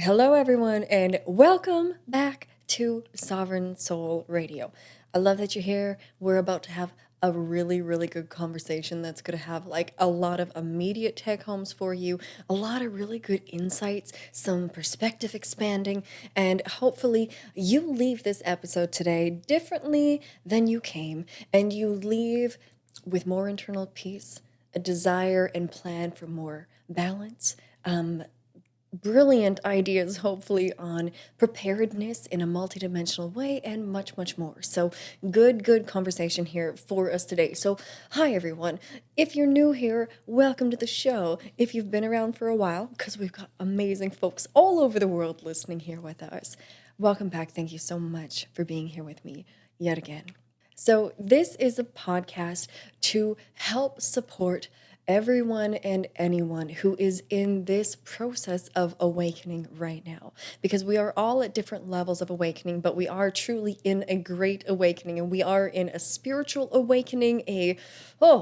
Hello, everyone, and welcome back to Sovereign Soul Radio. I love that you're here. We're about to have a really good conversation that's going to have like a lot of immediate take homes for you, a lot of really good insights, some perspective expanding, and hopefully you leave this episode today differently than you came, and you leave with more internal peace, a desire and plan for more balance, brilliant ideas, hopefully, on preparedness in a multidimensional way, and much more. So, good conversation here for us today. So, hi, everyone. If you're new here, welcome to the show. If you've been around for a while, because we've got amazing folks all over the world listening here with us, welcome back. Thank you so much for being here with me yet again. So, this is a podcast to help support everyone and anyone who is in this process of awakening right now. Because we are all at different levels of awakening, but we are truly in a great awakening, and we are in a spiritual awakening,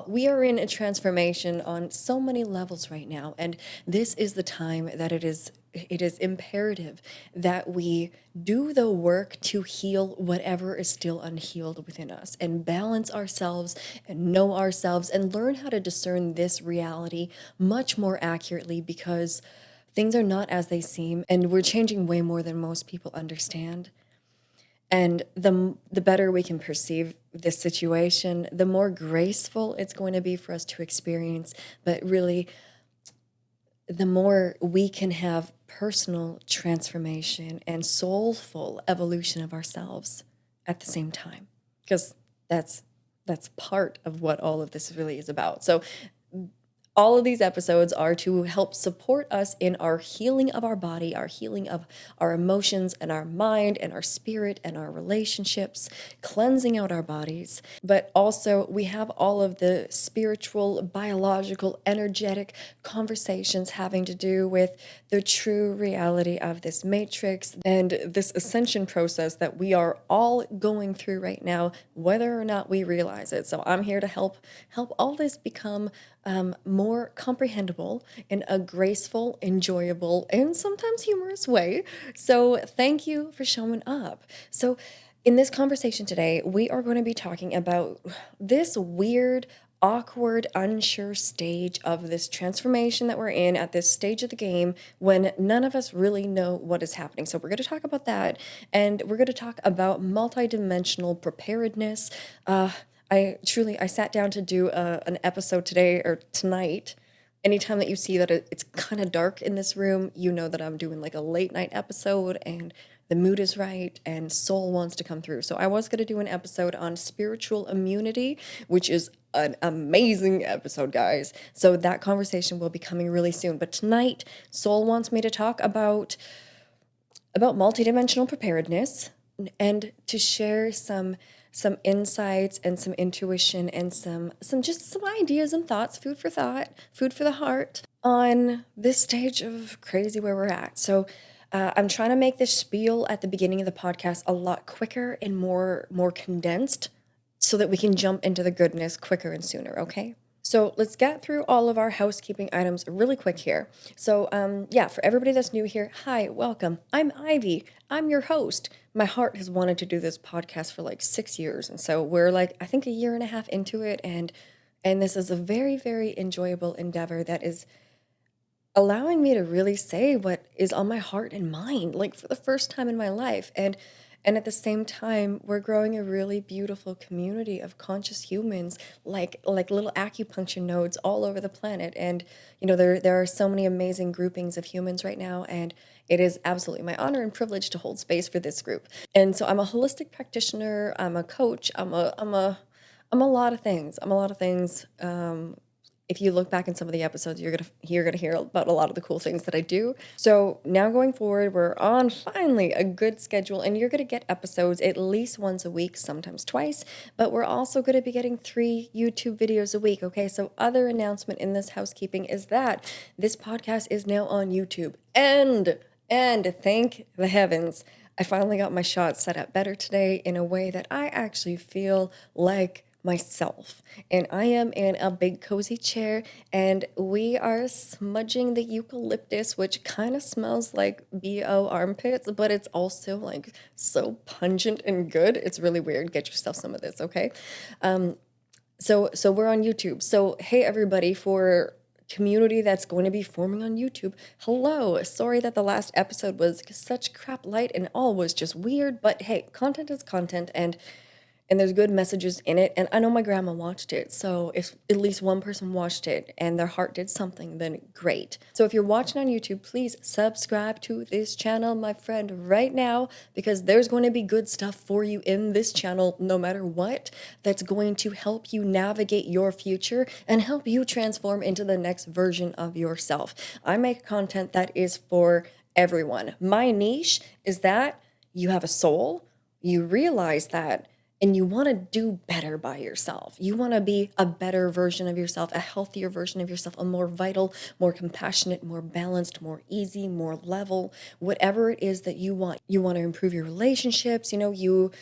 we are in a transformation on so many levels right now. And this is the time that it is imperative that we do the work to heal whatever is still unhealed within us and balance ourselves and know ourselves and learn how to discern this reality much more accurately, because things are not as they seem and we're changing way more than most people understand. And the better we can perceive this situation, the more graceful it's going to be for us to experience, but really the more we can have personal transformation and soulful evolution of ourselves at the same time, because that's part of what all of this really is about. So all of these episodes are to help support us in our healing of our body, our healing of our emotions and our mind and our spirit and our relationships, cleansing out our bodies. But also, we have all of the spiritual, biological, energetic conversations having to do with the true reality of this matrix and this ascension process that we are all going through right now, whether or not we realize it. So I'm here to help all this become more comprehensible in a graceful, enjoyable, and sometimes humorous way. So thank you for showing up. So in this conversation today, we are going to be talking about this weird, awkward, unsure stage of this transformation that we're in at this stage of the game when none of us really know what is happening. So we're going to talk about that, and we're going to talk about multidimensional preparedness. I sat down to do an episode today or tonight. Anytime that you see that it's kind of dark in this room, you know that I'm doing like a late night episode and the mood is right and soul wants to come through. So I was going to do an episode on spiritual immunity, which is an amazing episode, guys. So that conversation will be coming really soon. But tonight, soul wants me to talk about multidimensional preparedness and to share some insights and some intuition and some ideas and thoughts, food for thought, food for the heart on this stage of crazy where we're at. So I'm trying to make this spiel at the beginning of the podcast a lot quicker and more condensed so that we can jump into the goodness quicker and sooner, okay? So let's get through all of our housekeeping items really quick here. So for everybody that's new here, hi, welcome. I'm Ivy. I'm your host. My heart has wanted to do this podcast for like 6 years. And so we're like, I think a year and a half into it. And this is a very enjoyable endeavor that is allowing me to really say what is on my heart and mind, like for the first time in my life. And at the same time, we're growing a really beautiful community of conscious humans, like little acupuncture nodes all over the planet. And there are so many amazing groupings of humans right now, and it is absolutely my honor and privilege to hold space for this group. And so I'm a holistic practitioner. I'm a coach. I'm a lot of things. I'm a lot of things. If you look back in some of the episodes, you're gonna hear about a lot of the cool things that I do. So now going forward, we're on finally a good schedule, and you're gonna get episodes at least once a week, sometimes twice. But we're also gonna be getting 3 YouTube videos a week. Okay, so other announcement in this housekeeping is that this podcast is now on YouTube, and thank the heavens, I finally got my shots set up better today in a way that I actually feel like myself. And I am in a big cozy chair and we are smudging the eucalyptus, which kind of smells like BO armpits, but it's also like so pungent and good. It's really weird. Get yourself some of this, okay? So we're on YouTube. So hey everybody, for community that's going to be forming on YouTube, hello. Sorry that the last episode was such crap light and all was just weird, but hey, content is content, and there's good messages in it. And I know my grandma watched it. So if at least one person watched it and their heart did something, then great. So if you're watching on YouTube, please subscribe to this channel, my friend, right now, because there's going to be good stuff for you in this channel, no matter what, that's going to help you navigate your future and help you transform into the next version of yourself. I make content that is for everyone. My niche is that you have a soul, you realize that, and you want to do better by yourself. You want to be a better version of yourself, a healthier version of yourself, a more vital, more compassionate, more balanced, more easy, more level, whatever it is that you want. You want to improve your relationships, you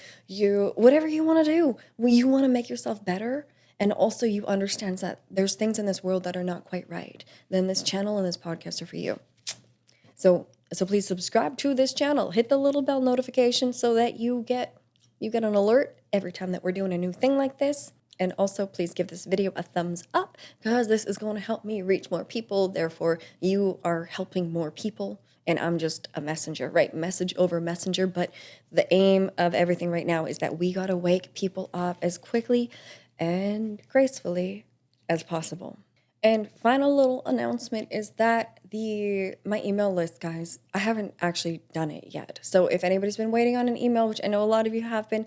whatever you want to do. You want to make yourself better. And also you understand that there's things in this world that are not quite right. Then this channel and this podcast are for you. So please subscribe to this channel. Hit the little bell notification so that you get an alert every time that we're doing a new thing like this. And also, please give this video a thumbs up because this is going to help me reach more people. Therefore, you are helping more people. And I'm just a messenger, right? Message over messenger. But the aim of everything right now is that we got to wake people up as quickly and gracefully as possible. And final little announcement is that my email list, guys, I haven't actually done it yet. So if anybody's been waiting on an email, which I know a lot of you have been,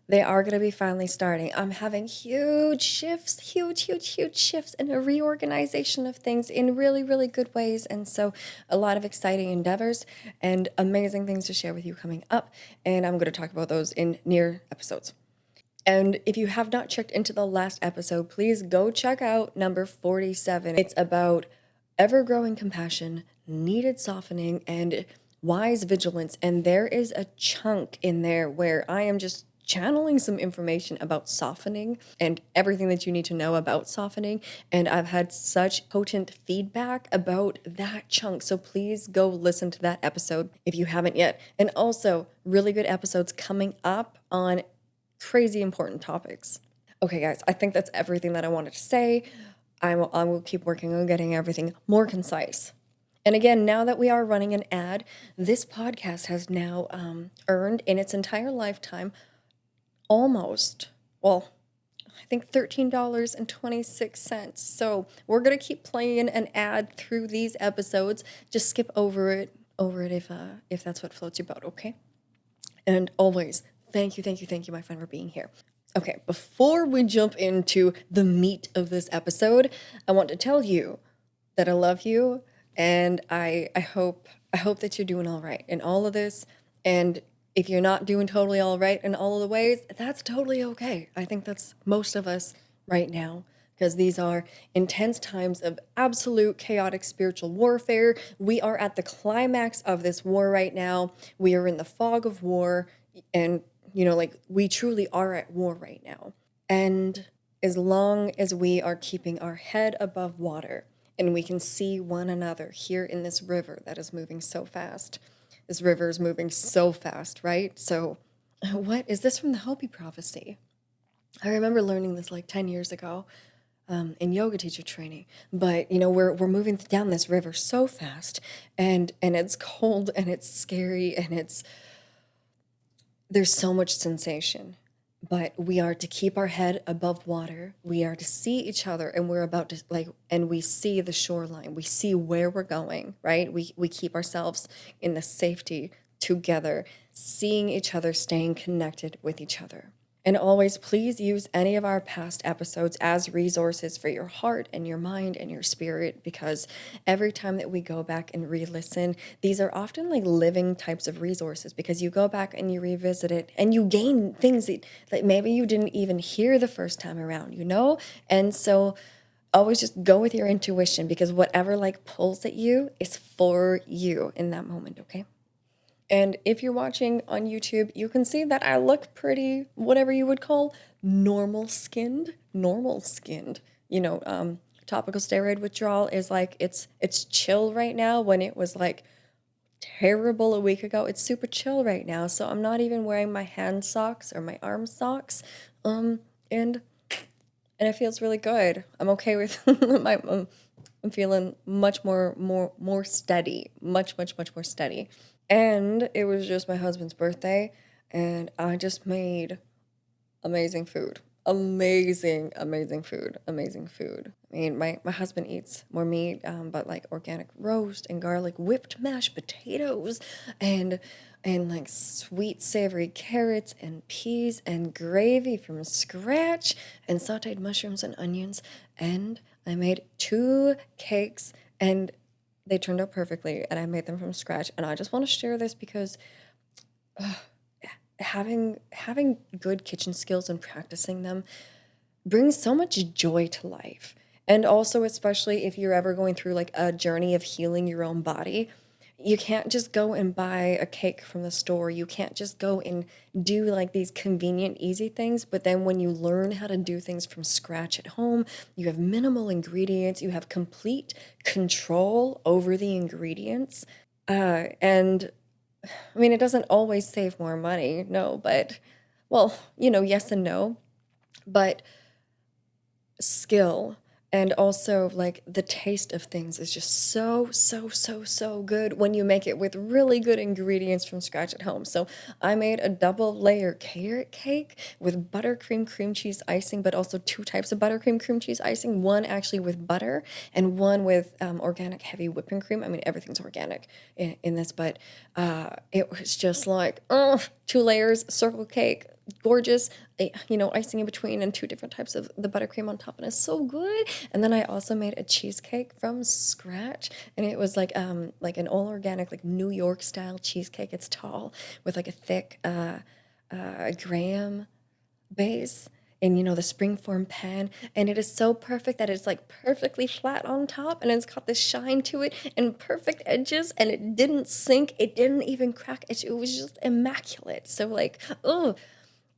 they are going to be finally starting. I'm having huge shifts, huge shifts and a reorganization of things in really, really good ways. And so a lot of exciting endeavors and amazing things to share with you coming up. And I'm going to talk about those in near episodes. And if you have not checked into the last episode, please go check out number 47. It's about ever-growing compassion, needed softening, and wise vigilance. And there is a chunk in there where I am just channeling some information about softening and everything that you need to know about softening. And I've had such potent feedback about that chunk. So please go listen to that episode if you haven't yet. And also, really good episodes coming up on crazy important topics. Okay, guys, I think that's everything that I wanted to say. I will keep working on getting everything more concise. And again, now that we are running an ad, this podcast has now earned in its entire lifetime almost, well, I think $13.26. So we're going to keep playing an ad through these episodes. Just skip over it if that's what floats your boat, okay? And always, thank you, my friend, for being here. Okay, before we jump into the meat of this episode, I want to tell you that I love you, and I hope that you're doing all right in all of this. And if you're not doing totally all right in all of the ways, that's totally okay. I think that's most of us right now, because these are intense times of absolute chaotic spiritual warfare. We are at the climax of this war right now. We are in the fog of war, and we truly are at war right now. And as long as we are keeping our head above water and we can see one another here in this river that is moving so fast. This river is moving so fast, right? So what is this from the Hopi prophecy? I remember learning this like 10 years ago in yoga teacher training. But, we're moving down this river so fast, and it's cold and it's scary and there's so much sensation, but we are to keep our head above water. We are to see each other, and we're about to and we see the shoreline. We see where we're going, right? We keep ourselves in the safety together, seeing each other, staying connected with each other. And always, please use any of our past episodes as resources for your heart and your mind and your spirit, because every time that we go back and re-listen, these are often like living types of resources, because you go back and you revisit it and you gain things that maybe you didn't even hear the first time around, And so always just go with your intuition, because whatever pulls at you is for you in that moment, okay? And if you're watching on YouTube, you can see that I look pretty, whatever you would call normal skinned. Normal skinned. You know, topical steroid withdrawal is like it's chill right now when it was like terrible a week ago. It's super chill right now. So I'm not even wearing my hand socks or my arm socks. And it feels really good. I'm okay with I'm feeling much more steady, much more steady. And it was just my husband's birthday, and I just made amazing food. Amazing food. Amazing food. I mean, my husband eats more meat, but like organic roast and garlic whipped mashed potatoes and like sweet savory carrots and peas and gravy from scratch and sauteed mushrooms and onions. And I made 2 cakes and they turned out perfectly and I made them from scratch. And I just want to share this because having good kitchen skills and practicing them brings so much joy to life. And also, especially if you're ever going through like a journey of healing your own body, you can't just go and buy a cake from the store. You can't just go and do like these convenient, easy things. But then when you learn how to do things from scratch at home, you have minimal ingredients, you have complete control over the ingredients. And I mean, it doesn't always save more money, no, but well, yes and no. But skill and also like the taste of things is just so good when you make it with really good ingredients from scratch at home. So I made a double layer carrot cake with buttercream cream cheese icing, but also 2 types of buttercream cream cheese icing, one actually with butter and one with organic heavy whipping cream. I mean, everything's organic in this, but it was just like 2 layers circle cake, gorgeous, icing in between and 2 different types of the buttercream on top, and it's so good. And then I also made a cheesecake from scratch, and it was like an all organic, like New York style cheesecake. It's tall with like a thick graham base and the springform pan, and it is so perfect that it's like perfectly flat on top and it's got this shine to it and perfect edges, and it didn't sink, it didn't even crack, it was just immaculate. So like, oh,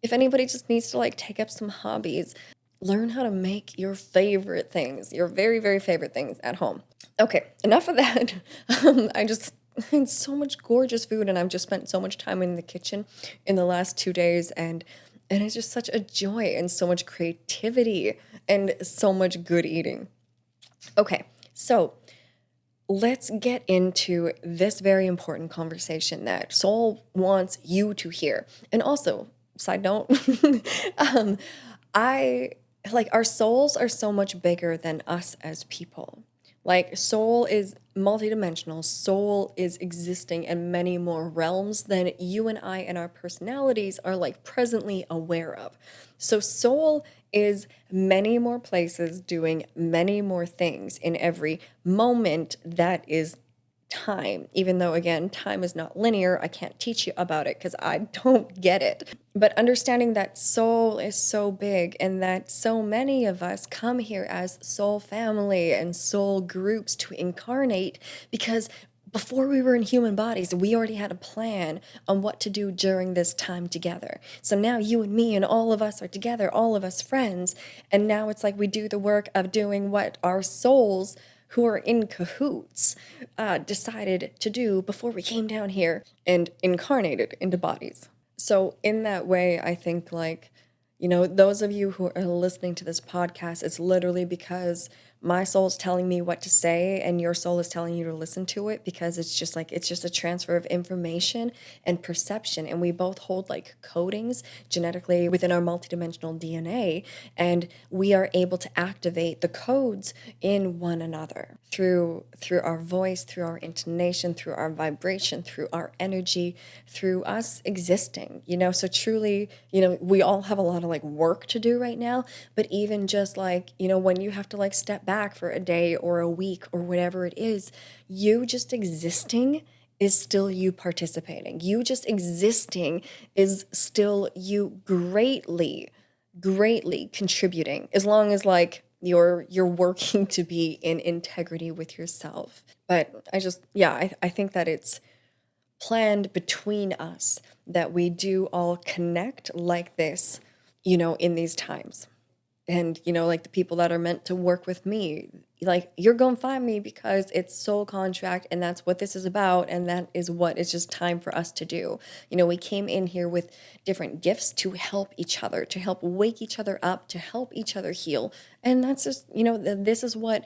if anybody just needs to like take up some hobbies, learn how to make your favorite things, your very, very favorite things at home. Okay, enough of that. I just had so much gorgeous food and I've just spent so much time in the kitchen in the last 2 days, and it's just such a joy and so much creativity and so much good eating. Okay, so let's get into this very important conversation that Soul wants you to hear. And also, side note, um, I like our souls are so much bigger than us as people. Like, soul is multidimensional, soul is existing in many more realms than you and I and our personalities are like presently aware of. So, soul is many more places doing many more things in every moment that is time, even though again time is not linear. I can't teach you about it because I don't get it, but understanding that soul is so big and that so many of us come here as soul family and soul groups to incarnate because before we were in human bodies, we already had a plan on what to do during this time together. So now you and me and all of us are together, all of us friends, and now it's like we do the work of doing what our souls who are in cahoots decided to do before we came down here and incarnated into bodies. So in that way, I think like, those of you who are listening to this podcast, it's literally because my soul's telling me what to say and your soul is telling you to listen to it, because it's just a transfer of information and perception, and we both hold like codings genetically within our multidimensional DNA, and we are able to activate the codes in one another through our voice, through our intonation, through our vibration, through our energy, through us existing. So truly, we all have a lot of like work to do right now, but even just like, when you have to like step back for a day or a week or whatever it is, you just existing is still you participating. You just existing is still you greatly contributing, as long as like you're working to be in integrity with yourself. But I think that it's planned between us that we do all connect like this, you know, in these times. And, you know, like the people that are meant to work with me, like you're going to find me because it's soul contract and that's what this is about. And that is what it's just time for us to do. You know, we came in here with different gifts to help each other, to help wake each other up, to help each other heal. And that's just, you know, this is what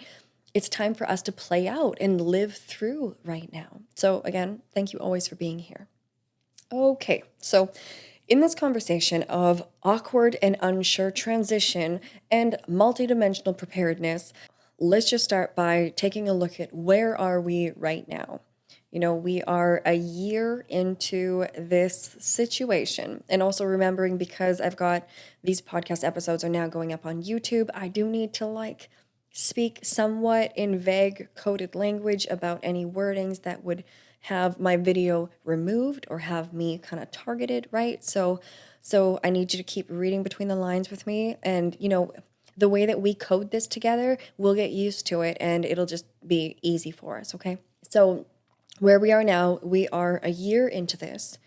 it's time for us to play out and live through right now. So again, thank you always for being here. Okay, so in this conversation of awkward and unsure transition and multidimensional preparedness, let's just start by taking a look at where are we right now. You know, we are a year into this situation. And also remembering, because I've got these podcast episodes are now going up on YouTube, I do need to like speak somewhat in vague coded language about any wordings that would have my video removed or have me kind of targeted, right? So I need you to keep reading between the lines with me, and you know, the way that we code this together, we'll get used to it and it'll just be easy for us, okay? So where we are now, we are a year into this.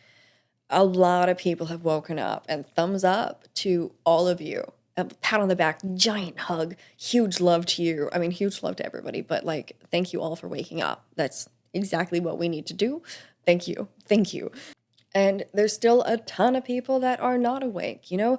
A lot of people have woken up, and thumbs up to all of you. A pat on the back, giant hug, huge love to you. I mean, huge love to everybody, but like, thank you all for waking up. That's exactly what we need to do. Thank you. Thank you. And there's still a ton of people that are not awake. You know,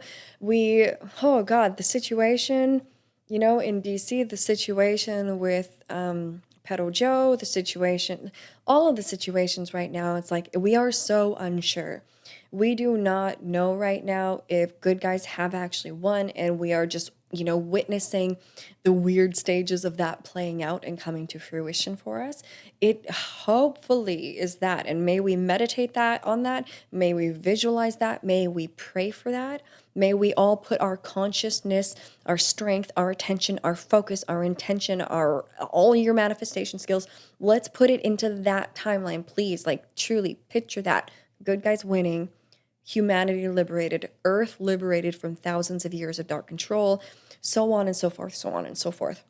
oh God, the situation, you know, in DC, the situation with Pedo Joe, the situation, all of the situations right now, it's like we are so unsure. We do not know right now if good guys have actually won, and we are just, you know, witnessing the weird stages of that playing out and coming to fruition for us. It hopefully is that, and may we meditate that on that, may we visualize that, may we pray for that, may we all put our consciousness, our strength, our attention, our focus, our intention, our all your manifestation skills, let's put it into that timeline, please. Like truly picture that. Good guys winning, humanity liberated, Earth liberated from thousands of years of dark control, so on and so forth, so on and so forth.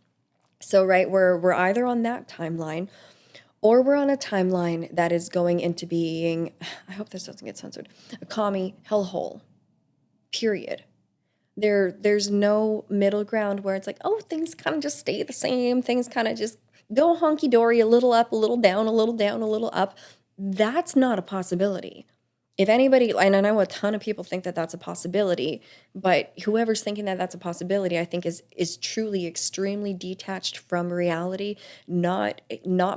So, right, we're either on that timeline or we're on a timeline that is going into being, I hope this doesn't get censored, a commie hellhole, period. There's no middle ground where it's like, oh, things kind of just stay the same. Things kind of just go honky-dory, a little up, a little down, a little down, a little up. That's not a possibility. If anybody, and I know a ton of people think that that's a possibility, but whoever's thinking that that's a possibility, I think is truly extremely detached from reality, not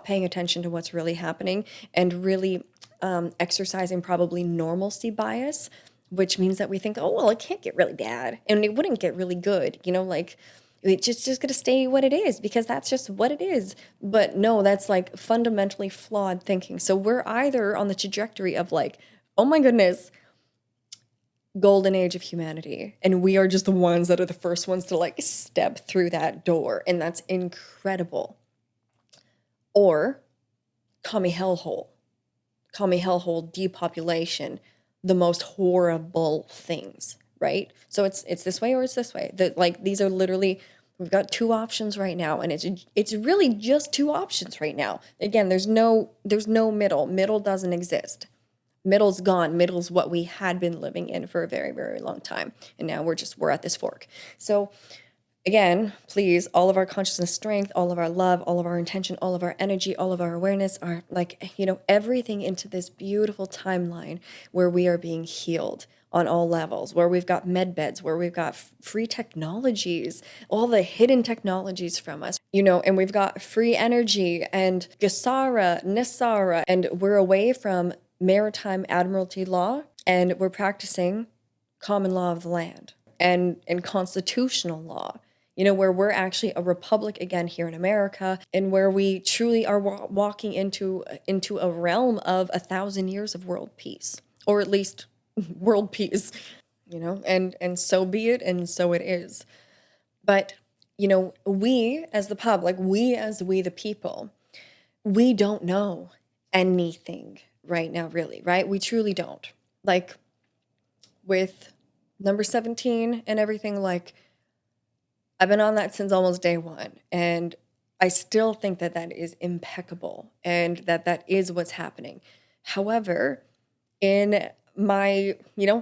paying attention to what's really happening, and really exercising probably normalcy bias, which means that we think, oh, well, it can't get really bad, and it wouldn't get really good, you know, like it's just gonna stay what it is because that's just what it is. But no, that's like fundamentally flawed thinking. So we're either on the trajectory of like, oh my goodness, golden age of humanity, and we are just the ones that are the first ones to like step through that door, and that's incredible. Or commie hellhole, depopulation, the most horrible things, right? So it's this way or it's this way. That like these are literally, we've got two options right now, and it's really just two options right now. Again, there's no middle. Middle doesn't exist. Middle's gone. Middle's what we had been living in for a very, very long time. And now we're at this fork. So again, please, all of our consciousness strength, all of our love, all of our intention, all of our energy, all of our awareness are like, you know, everything into this beautiful timeline where we are being healed on all levels, where we've got med beds, where we've got free technologies, all the hidden technologies from us, you know, and we've got free energy and Gasara, Nisara, and we're away from maritime admiralty law, and we're practicing common law of the land and constitutional law, you know, where we're actually a republic again here in America, and where we truly are walking into a realm of 1,000 years of world peace, or at least world peace, you know, and so be it, and so it is. But, you know, we as the public, we the people, we don't know anything right now, really, right? We truly don't. Like with number 17 and everything, like I've been on that since almost day one, and I still think that that is impeccable and that that is what's happening. However, in my,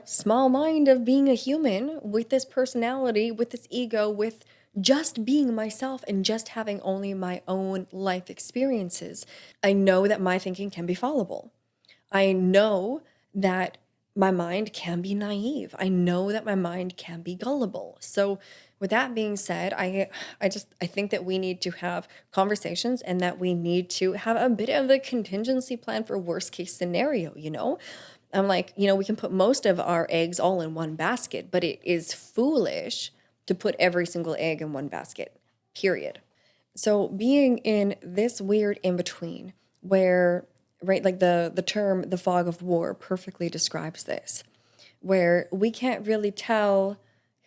small mind of being a human with this personality, with this ego, with just being myself and just having only my own life experiences, I know that my thinking can be fallible. I know that my mind can be naive. I know that my mind can be gullible. So with that being said, I think that we need to have conversations and that we need to have a bit of a contingency plan for worst case scenario. I'm like, we can put most of our eggs all in one basket, but it is foolish to put every single egg in one basket. Period. So being in this weird in between where, right, like the term the fog of war perfectly describes this, where we can't really tell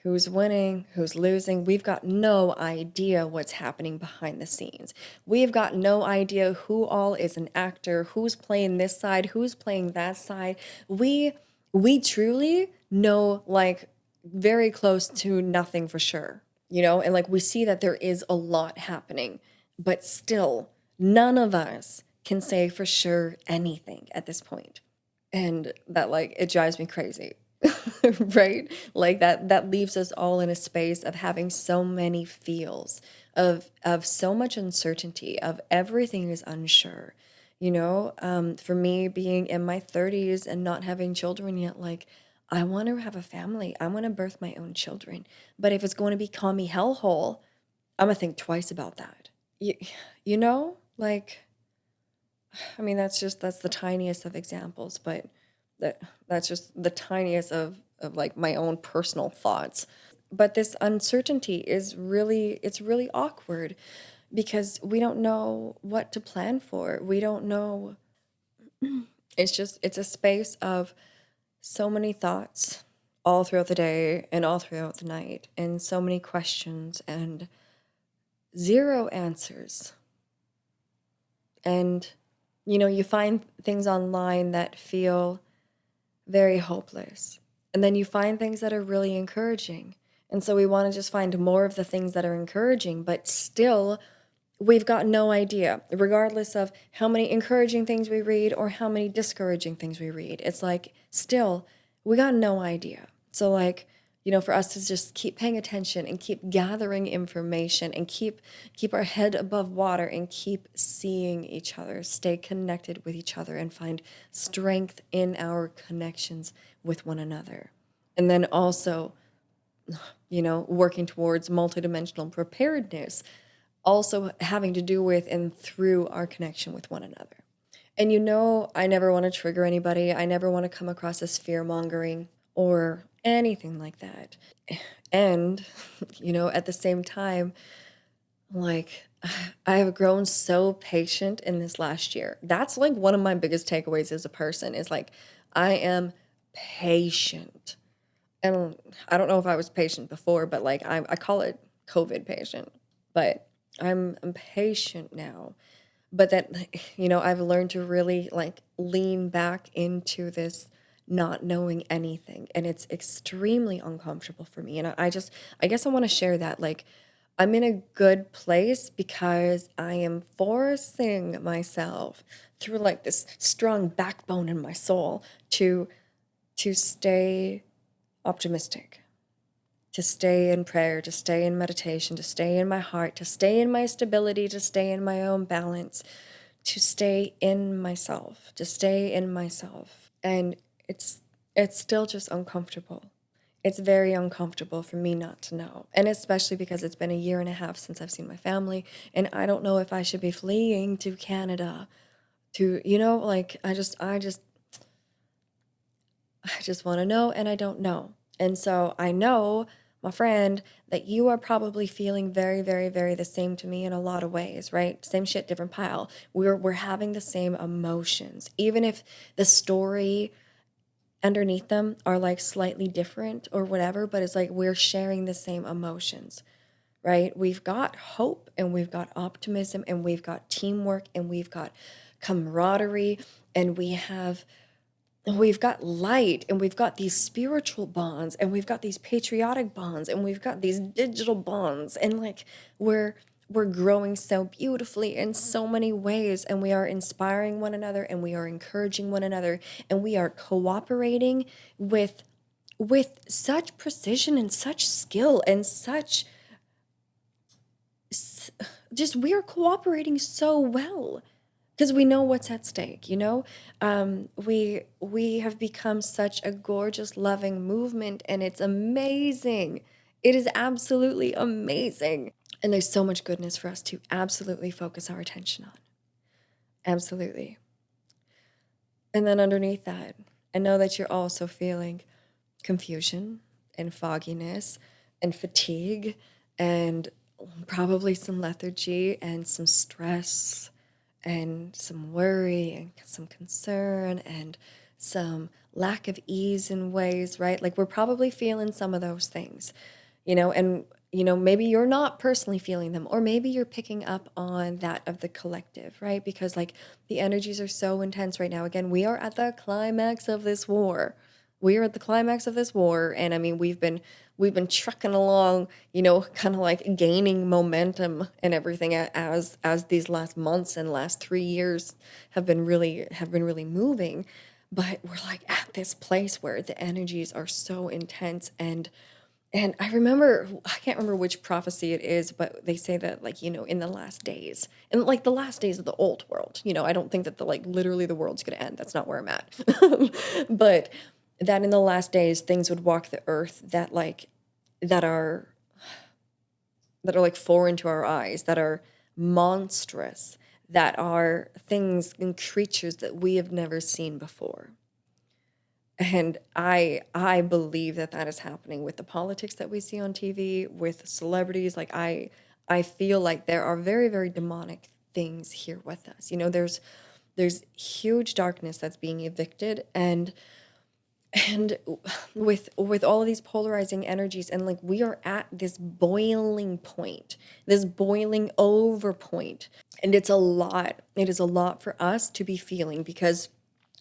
who's winning, who's losing. We've got no idea what's happening behind the scenes. We've got no idea who all is an actor, who's playing this side, who's playing that side. We truly know like very close to nothing for sure, and like we see that there is a lot happening, but still none of us can say for sure anything at this point. And that like it drives me crazy. Right? Like that leaves us all in a space of having so many feels of so much uncertainty, of everything is unsure. For me being in my 30s and not having children yet, like I want to have a family. I want to birth my own children. But if it's going to be call me hellhole, I'm gonna think twice about that. You, like I mean, that's the tiniest of examples, but that's just the tiniest of like my own personal thoughts. But this uncertainty it's really awkward because we don't know what to plan for. We don't know. It's a space of so many thoughts all throughout the day and all throughout the night, and so many questions and zero answers. And you find things online that feel very hopeless. And then you find things that are really encouraging. And so we want to just find more of the things that are encouraging, but still, we've got no idea, regardless of how many encouraging things we read or how many discouraging things we read. It's like, still, we got no idea. So, like, for us to just keep paying attention and keep gathering information and keep our head above water and keep seeing each other, stay connected with each other and find strength in our connections with one another. And then also, working towards multidimensional preparedness, also having to do with and through our connection with one another. And I never want to trigger anybody. I never want to come across as fear mongering or anything like that. And, at the same time, like, I have grown so patient in this last year. That's like one of my biggest takeaways as a person is like, I am patient. And I don't know if I was patient before, but like, I call it COVID patient. But I'm patient now. But that, I've learned to really like lean back into this not knowing anything. And it's extremely uncomfortable for me. And I guess I want to share that. Like, I'm in a good place because I am forcing myself through like this strong backbone in my soul to stay optimistic, to stay in prayer, to stay in meditation, to stay in my heart, to stay in my stability, to stay in my own balance, to stay in myself, to stay in myself. And it's still just uncomfortable. It's very uncomfortable for me not to know. And especially because it's been a year and a half since I've seen my family, and I don't know if I should be fleeing to Canada to, like I just want to know, and I don't know. And so I know, my friend, that you are probably feeling very, very, very the same to me in a lot of ways, right? Same shit, different pile. We're having the same emotions, even if the story underneath them are like slightly different or whatever, but it's like we're sharing the same emotions, right? We've got hope and we've got optimism and we've got teamwork and we've got camaraderie and we've got light and we've got these spiritual bonds and we've got these patriotic bonds and we've got these digital bonds and like we're we're growing so beautifully in so many ways, and we are inspiring one another, and we are encouraging one another, and we are cooperating with such precision and such skill and such just we are cooperating so well because we know what's at stake, you know. We have become such a gorgeous loving movement, and it's amazing. It is absolutely amazing, and there's so much goodness for us to absolutely focus our attention on. Absolutely. And then underneath that, I know that you're also feeling confusion and fogginess and fatigue and probably some lethargy and some stress and some worry and some concern and some lack of ease in ways, right? Like we're probably feeling some of those things, and maybe you're not personally feeling them, or maybe you're picking up on that of the collective, right? Because like the energies are so intense right now. Again, we are at the climax of this war. We are at the climax of this war, and I mean we've been trucking along, kind of like gaining momentum and everything as these last months and last 3 years have been really moving. But we're like at this place where the energies are so intense, and I remember, I can't remember which prophecy it is, but they say that, like, in the last days, and like the last days of the old world, I don't think that literally the world's going to end. That's not where I'm at. But that in the last days, things would walk the earth that are, that are like foreign to our eyes, that are monstrous, that are things and creatures that we have never seen before. And I believe that that is happening with the politics that we see on TV, with celebrities. Like I feel like there are very, very demonic things here with us. There's huge darkness that's being evicted, and with all of these polarizing energies, and like we are at this boiling point, this boiling over point. And it's a lot. It is a lot for us to be feeling, because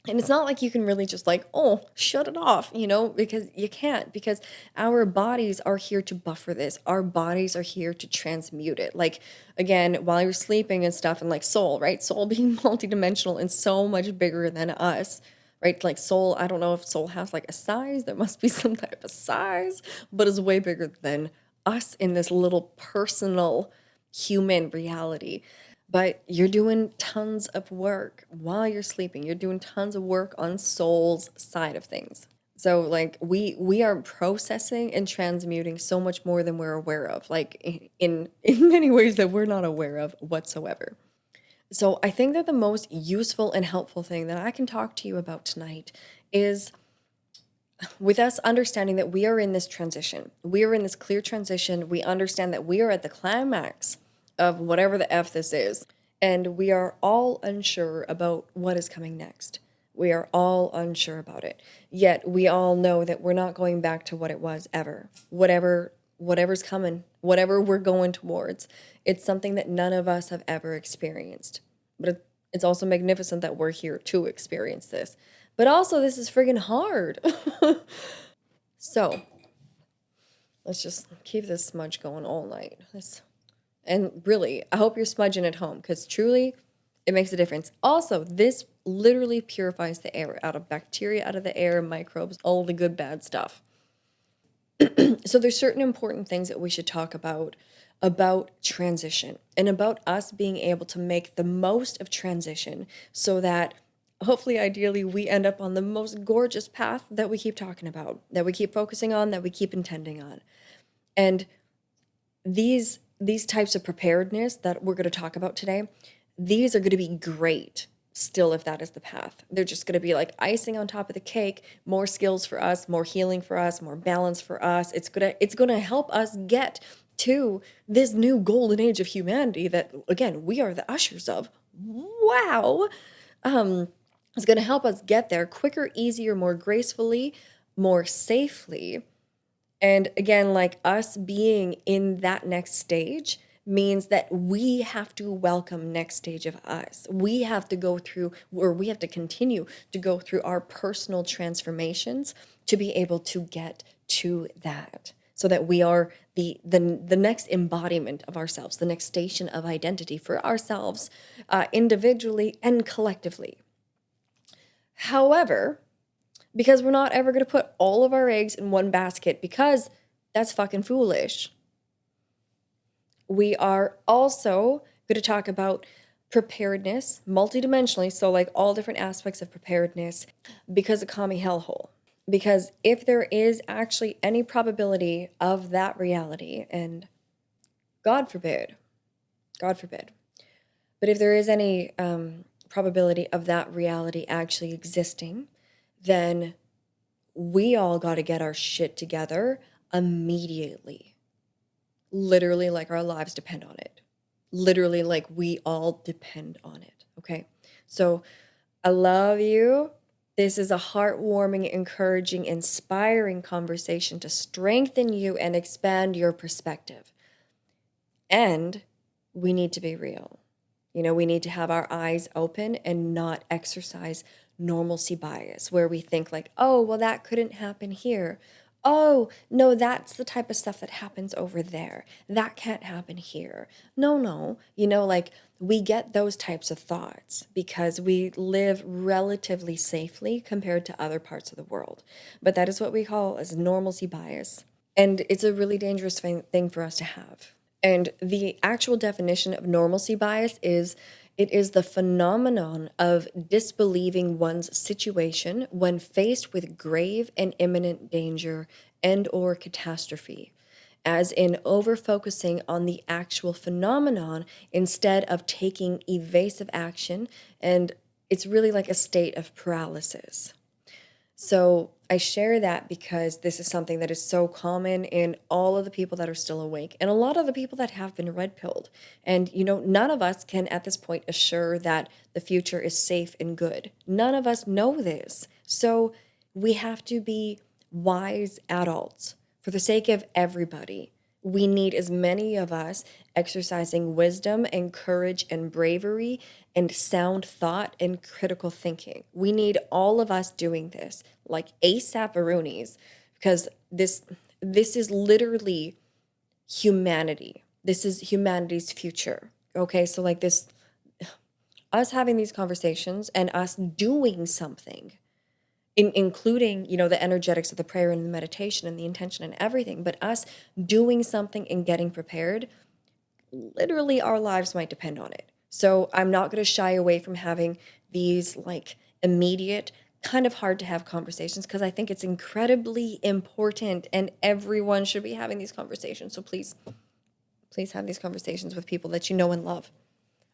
and it's not like you can really just like, oh, shut it off, because you can't, because our bodies are here to buffer this. Our bodies are here to transmute it. Like, again, while you're sleeping and stuff, and like soul, right? Soul being multidimensional and so much bigger than us, right? Like soul, I don't know if soul has like a size. There must be some type of size, but it's way bigger than us in this little personal human reality. But you're doing tons of work while you're sleeping. You're doing tons of work on soul's side of things. So like we are processing and transmuting so much more than we're aware of, like in many ways that we're not aware of whatsoever. So I think that the most useful and helpful thing that I can talk to you about tonight is with us understanding that we are in this transition. We are in this clear transition. We understand that we are at the climax of whatever the F this is. And we are all unsure about what is coming next. We are all unsure about it. Yet we all know that we're not going back to what it was ever. Whatever's coming, whatever we're going towards, it's something that none of us have ever experienced. But it's also magnificent that we're here to experience this. But also, this is friggin' hard. So, let's just keep this smudge going all night. And really, I hope you're smudging at home, because truly, it makes a difference. Also, this literally purifies the air, out of bacteria, out of the air, microbes, all the good, bad stuff. So there's certain important things that we should talk about transition, and about us being able to make the most of transition, so that hopefully, ideally, we end up on the most gorgeous path that we keep talking about, that we keep focusing on, that we keep intending on. And these types of preparedness that we're going to talk about today, these are going to be great still if that is the path. They're just going to be like icing on top of the cake, more skills for us, more healing for us, more balance for us. It's going to help us get to this new golden age of humanity that, again, we are the ushers of. Wow. It's going to help us get there quicker, easier, more gracefully, more safely. And again, like us being in that next stage means that we have to welcome next stage of us. We have to go through, or we have to continue to go through our personal transformations to be able to get to that. so that we are the next embodiment of ourselves, the next station of identity for ourselves, individually and collectively. However, because we're not ever going to put all of our eggs in one basket, because that's fucking foolish, we are also going to talk about preparedness multidimensionally, so like all different aspects of preparedness, because of Kami Hellhole. Because if there is actually any probability of that reality, and God forbid, God forbid, but if there is any probability of that reality actually existing, then we all got to get our shit together immediately. Literally, like our lives depend on it. Literally, like we all depend on it. Okay. So I love you. This is a heartwarming, encouraging, inspiring conversation to strengthen you and expand your perspective. And we need to be real. You know, we need to have our eyes open and not exercise normalcy bias, where we think like, oh, well, that couldn't happen here. Oh, no, that's the type of stuff that happens over there. That can't happen here. No. You know, like we get those types of thoughts because we live relatively safely compared to other parts of the world. But that is what we call as normalcy bias. And it's a really dangerous thing for us to have. And the actual definition of normalcy bias is it is the phenomenon of disbelieving one's situation when faced with grave and imminent danger and or catastrophe, as in over-focusing on the actual phenomenon instead of taking evasive action, and it's really like a state of paralysis. So I share that because this is something that is so common in all of the people that are still awake and a lot of the people that have been red pilled. And, you know, none of us can at this point assure that the future is safe and good. None of us know this. So we have to be wise adults for the sake of everybody. We need as many of us exercising wisdom and courage and bravery and sound thought and critical thinking. We need all of us doing this like ASAP-aroonies, because this is literally humanity. This is humanity's future. Okay, so like this, us having these conversations and us doing something, including, you know, the energetics of the prayer and the meditation and the intention and everything, but us doing something and getting prepared, literally our lives might depend on it. So I'm not going to shy away from having these like immediate, kind of hard to have conversations, because I think it's incredibly important and everyone should be having these conversations. So please have these conversations with people that you know and love.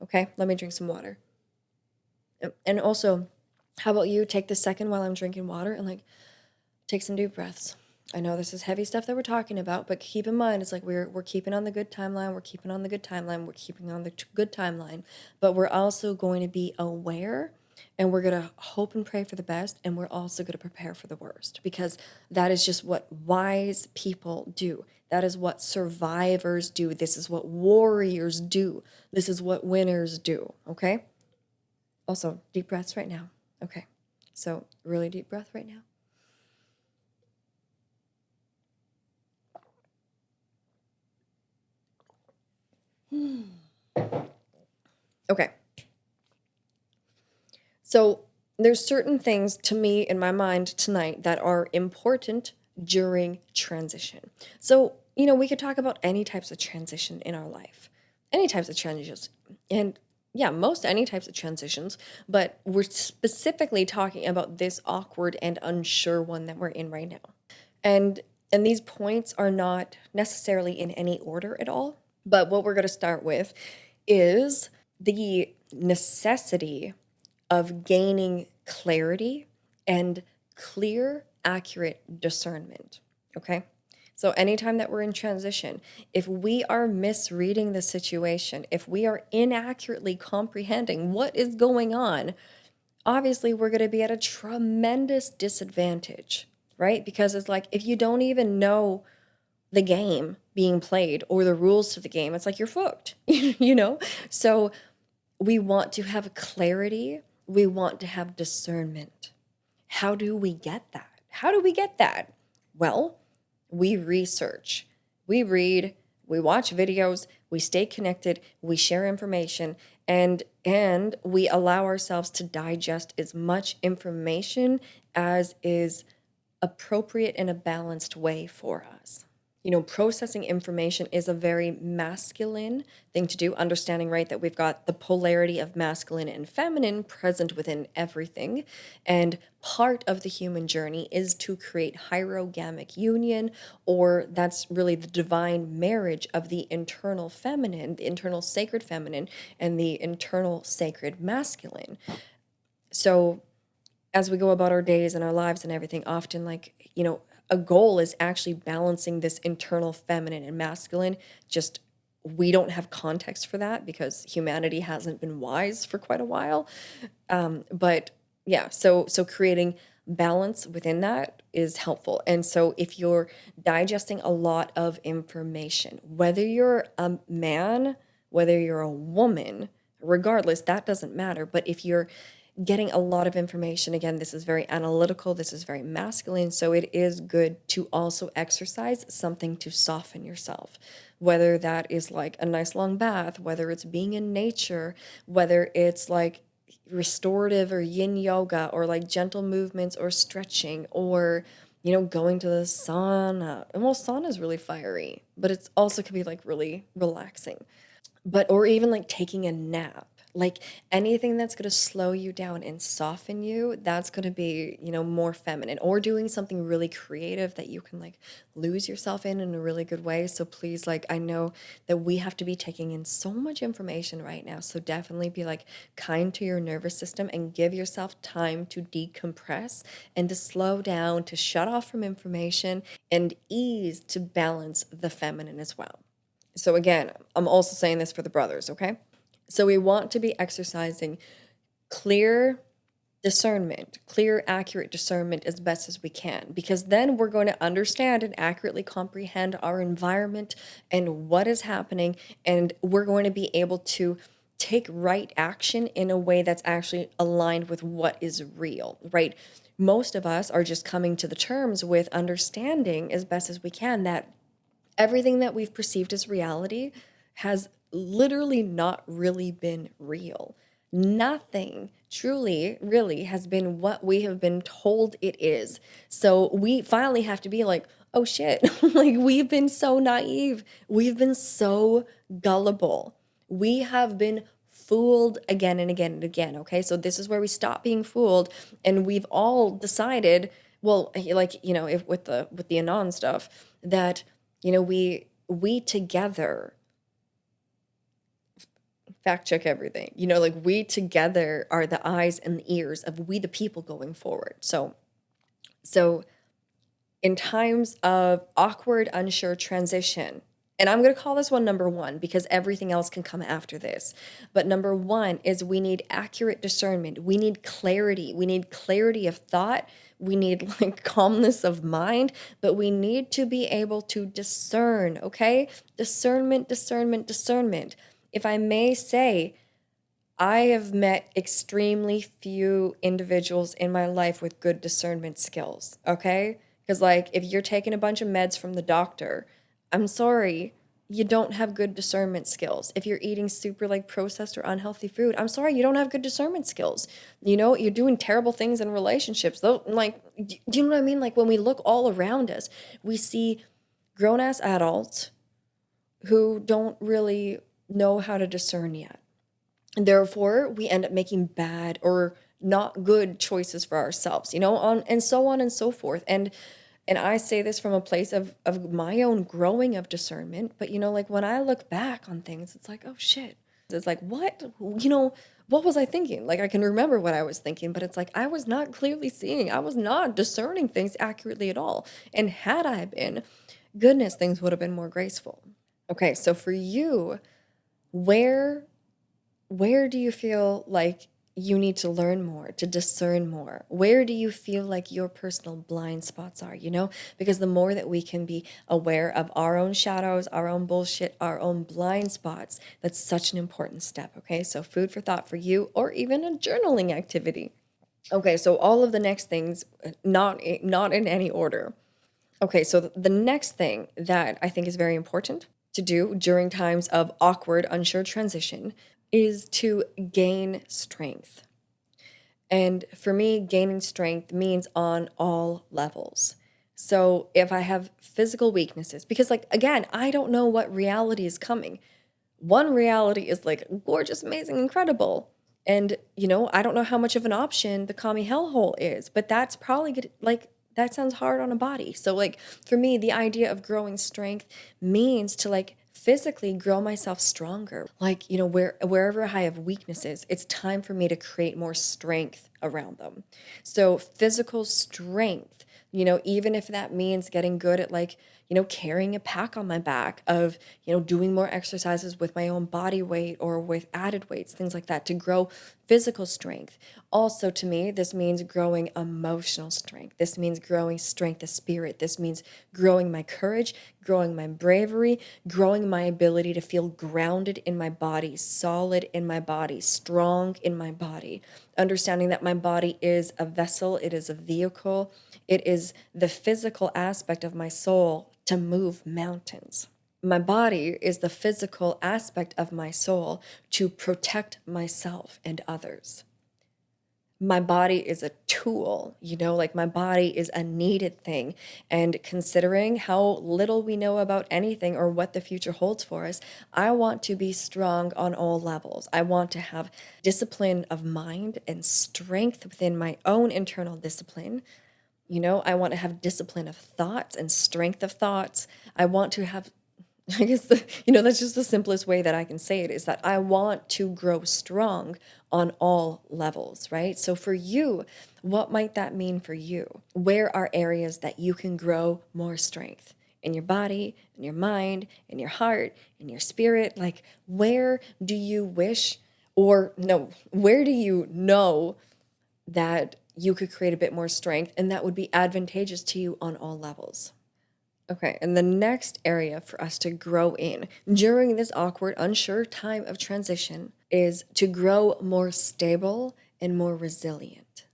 Okay, let me drink some water. And also, how about you take this second while I'm drinking water and like take some deep breaths. I know this is heavy stuff that we're talking about, but keep in mind, it's like we're keeping on the good timeline, we're keeping on the good timeline, we're keeping on the good timeline, but we're also going to be aware, and we're going to hope and pray for the best, and we're also going to prepare for the worst, because that is just what wise people do. That is what survivors do. This is what warriors do. This is what winners do, okay? Also, deep breaths right now. Okay, so really deep breath right now. Okay. So there's certain things to me in my mind tonight that are important during transition. So, you know, we could talk about any types of transition in our life, any types of transitions. And yeah, most any types of transitions, but we're specifically talking about this awkward and unsure one that we're in right now. And these points are not necessarily in any order at all, but what we're going to start with is the necessity of gaining clarity and clear, accurate discernment. Okay? So, anytime that we're in transition, if we are misreading the situation, if we are inaccurately comprehending what is going on, obviously we're going to be at a tremendous disadvantage, right? Because it's like if you don't even know the game being played or the rules to the game, it's like you're fucked, you know? So, we want to have clarity. We want to have discernment. How do we get that? How do we get that? Well, We research, we read, we watch videos, we stay connected, we share information, and we allow ourselves to digest as much information as is appropriate in a balanced way for us. Processing information is a very masculine thing to do, understanding, right, that we've got the polarity of masculine and feminine present within everything. And part of the human journey is to create hierogamic union, or that's really the divine marriage of the internal feminine, the internal sacred feminine, and the internal sacred masculine. So as we go about our days and our lives and everything, often a goal is actually balancing this internal feminine and masculine. Just we don't have context for that because humanity hasn't been wise for quite a while. But yeah, so creating balance within that is helpful. And so if you're digesting a lot of information, whether you're a man, whether you're a woman, regardless, that doesn't matter. But if you're getting a lot of information, again, this is very analytical, this is very masculine, so it is good to also exercise something to soften yourself. Whether that is like a nice long bath, whether it's being in nature, whether it's like restorative or yin yoga, or like gentle movements or stretching, or going to the sauna. Well, sauna is really fiery, but it's also can be like really relaxing. But or even like taking a nap, like anything that's going to slow you down and soften you, that's going to be more feminine. Or doing something really creative that you can like lose yourself in a really good way. So please, like, I know that we have to be taking in so much information right now, so definitely be like kind to your nervous system and give yourself time to decompress and to slow down, to shut off from information, and ease to balance the feminine as well. So again, I'm also saying this for the brothers, okay? So we want to be exercising clear discernment, clear, accurate discernment as best as we can, because then we're going to understand and accurately comprehend our environment and what is happening, and we're going to be able to take right action in a way that's actually aligned with what is real, right? Most of us are just coming to the terms with understanding as best as we can that everything that we've perceived as reality has literally not really been real. Nothing truly, really has been what we have been told it is. So we finally have to be like, oh shit, like we've been so naive. We've been so gullible. We have been fooled again and again and again. Okay. So this is where we stop being fooled. And we've all decided, well, like, if with the Anon stuff, that we together fact check everything, like we together are the eyes and the ears of we the people going forward. So in times of awkward, unsure transition, and I'm going to call this one number one because everything else can come after this. But number one is we need accurate discernment. We need clarity. We need clarity of thought. We need like calmness of mind, but we need to be able to discern, okay? Discernment, discernment, discernment. If I may say, I have met extremely few individuals in my life with good discernment skills, okay? Because, like, if you're taking a bunch of meds from the doctor, I'm sorry, you don't have good discernment skills. If you're eating super, like, processed or unhealthy food, I'm sorry, you don't have good discernment skills. You're doing terrible things in relationships. Though, like, do you know what I mean? Like, when we look all around us, we see grown-ass adults who don't really know how to discern yet. Therefore, we end up making bad or not good choices for ourselves, and so on and so forth. And I say this from a place of my own growing of discernment, but like when I look back on things, it's like, oh shit. It's like, what was I thinking? Like I can remember what I was thinking, but it's like I was not clearly seeing, I was not discerning things accurately at all. And had I been, goodness, things would have been more graceful. Okay, so for you, where where do you feel like you need to learn more, to discern more? Where do you feel like your personal blind spots are, Because the more that we can be aware of our own shadows, our own bullshit, our own blind spots, that's such an important step, okay? So food for thought for you, or even a journaling activity. Okay, so all of the next things, not in any order. Okay, so the next thing that I think is very important to do during times of awkward, unsure transition is to gain strength. And for me, gaining strength means on all levels. So if I have physical weaknesses, because like again, I don't know what reality is coming. One reality is like gorgeous, amazing, incredible. And I don't know how much of an option the commie hellhole is, but that's probably good. Like that sounds hard on a body. So like for me, the idea of growing strength means to like physically grow myself stronger. Like, wherever I have weaknesses, it's time for me to create more strength around them. So physical strength, even if that means getting good at like, carrying a pack on my back, of, doing more exercises with my own body weight or with added weights, things like that, to grow physical strength. Also, to me, this means growing emotional strength. This means growing strength of spirit. This means growing my courage, growing my bravery, growing my ability to feel grounded in my body, solid in my body, strong in my body, understanding that my body is a vessel, it is a vehicle, it is the physical aspect of my soul to move mountains. My body is the physical aspect of my soul to protect myself and others. My body is a tool, like my body is a needed thing. And considering how little we know about anything or what the future holds for us, I want to be strong on all levels. I want to have discipline of mind and strength within my own internal discipline. I want to have discipline of thoughts and strength of thoughts. I want to have, I guess, that's just the simplest way that I can say it, is that I want to grow strong on all levels, right? So for you, what might that mean for you? Where are areas that you can grow more strength in your body, in your mind, in your heart, in your spirit? Like, where do you wish, or no, where do you know that you could create a bit more strength and that would be advantageous to you on all levels? Okay, and the next area for us to grow in during this awkward, unsure time of transition is to grow more stable and more resilient.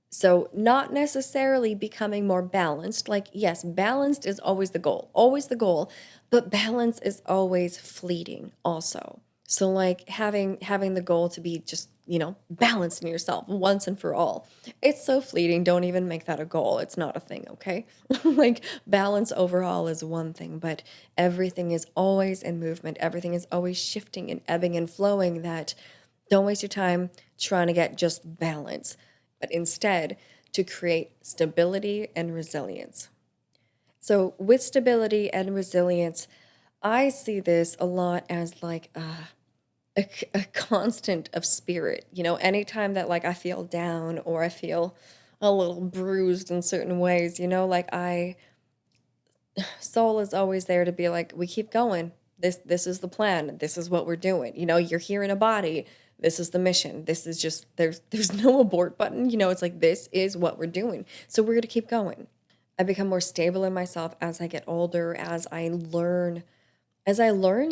So, not necessarily becoming more balanced. Like, yes, balanced is always the goal, but balance is always fleeting also. So, like having the goal to be just, balanced in yourself once and for all. It's so fleeting. Don't even make that a goal. It's not a thing, okay? Like balance overall is one thing, but everything is always in movement. Everything is always shifting and ebbing and flowing. That don't waste your time trying to get just balance, but instead to create stability and resilience. So, with stability and resilience, I see this a lot as like a constant of spirit. Anytime that like I feel down or I feel a little bruised in certain ways, like soul is always there to be like, we keep going. This is the plan. This is what we're doing. You're here in a body. This is the mission. This is just there's no abort button. It's like this is what we're doing. So we're gonna keep going. I become more stable in myself as I get older, as I learn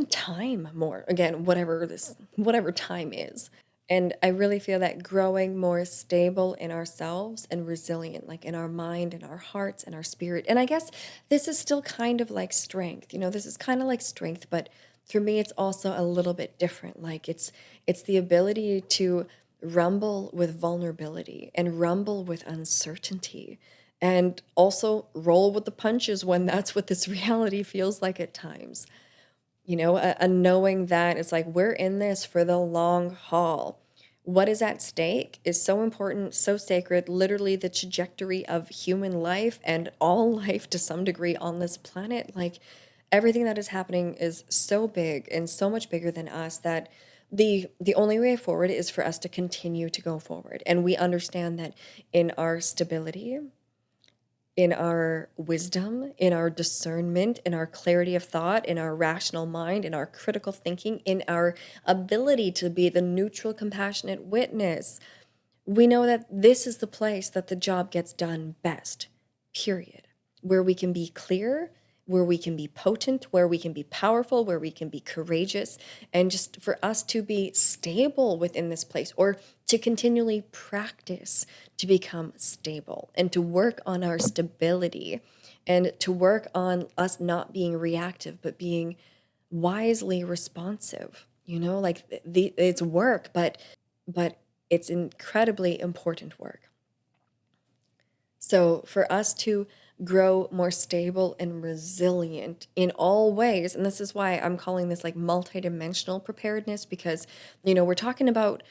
time more. Again, whatever time is. And I really feel that growing more stable in ourselves and resilient, like in our mind and our hearts and our spirit. And I guess this is still kind of like strength. This is kind of like strength, but for me it's also a little bit different. Like it's the ability to rumble with vulnerability and rumble with uncertainty and also roll with the punches when that's what this reality feels like at times. A knowing that it's like we're in this for the long haul. What is at stake is so important, so sacred, literally the trajectory of human life and all life to some degree on this planet. Like everything that is happening is so big and so much bigger than us that the only way forward is for us to continue to go forward. And we understand that in our stability, in our wisdom, in our discernment, in our clarity of thought, in our rational mind, in our critical thinking, in our ability to be the neutral, compassionate witness. We know that this is the place that the job gets done best, period. Where we can be clear, where we can be potent, where we can be powerful, where we can be courageous, and just for us to be stable within this place, or to continually practice to become stable and to work on our stability and to work on us not being reactive, but being wisely responsive. Like it's work, but it's incredibly important work. So for us to grow more stable and resilient in all ways, and this is why I'm calling this like multidimensional preparedness, because, we're talking about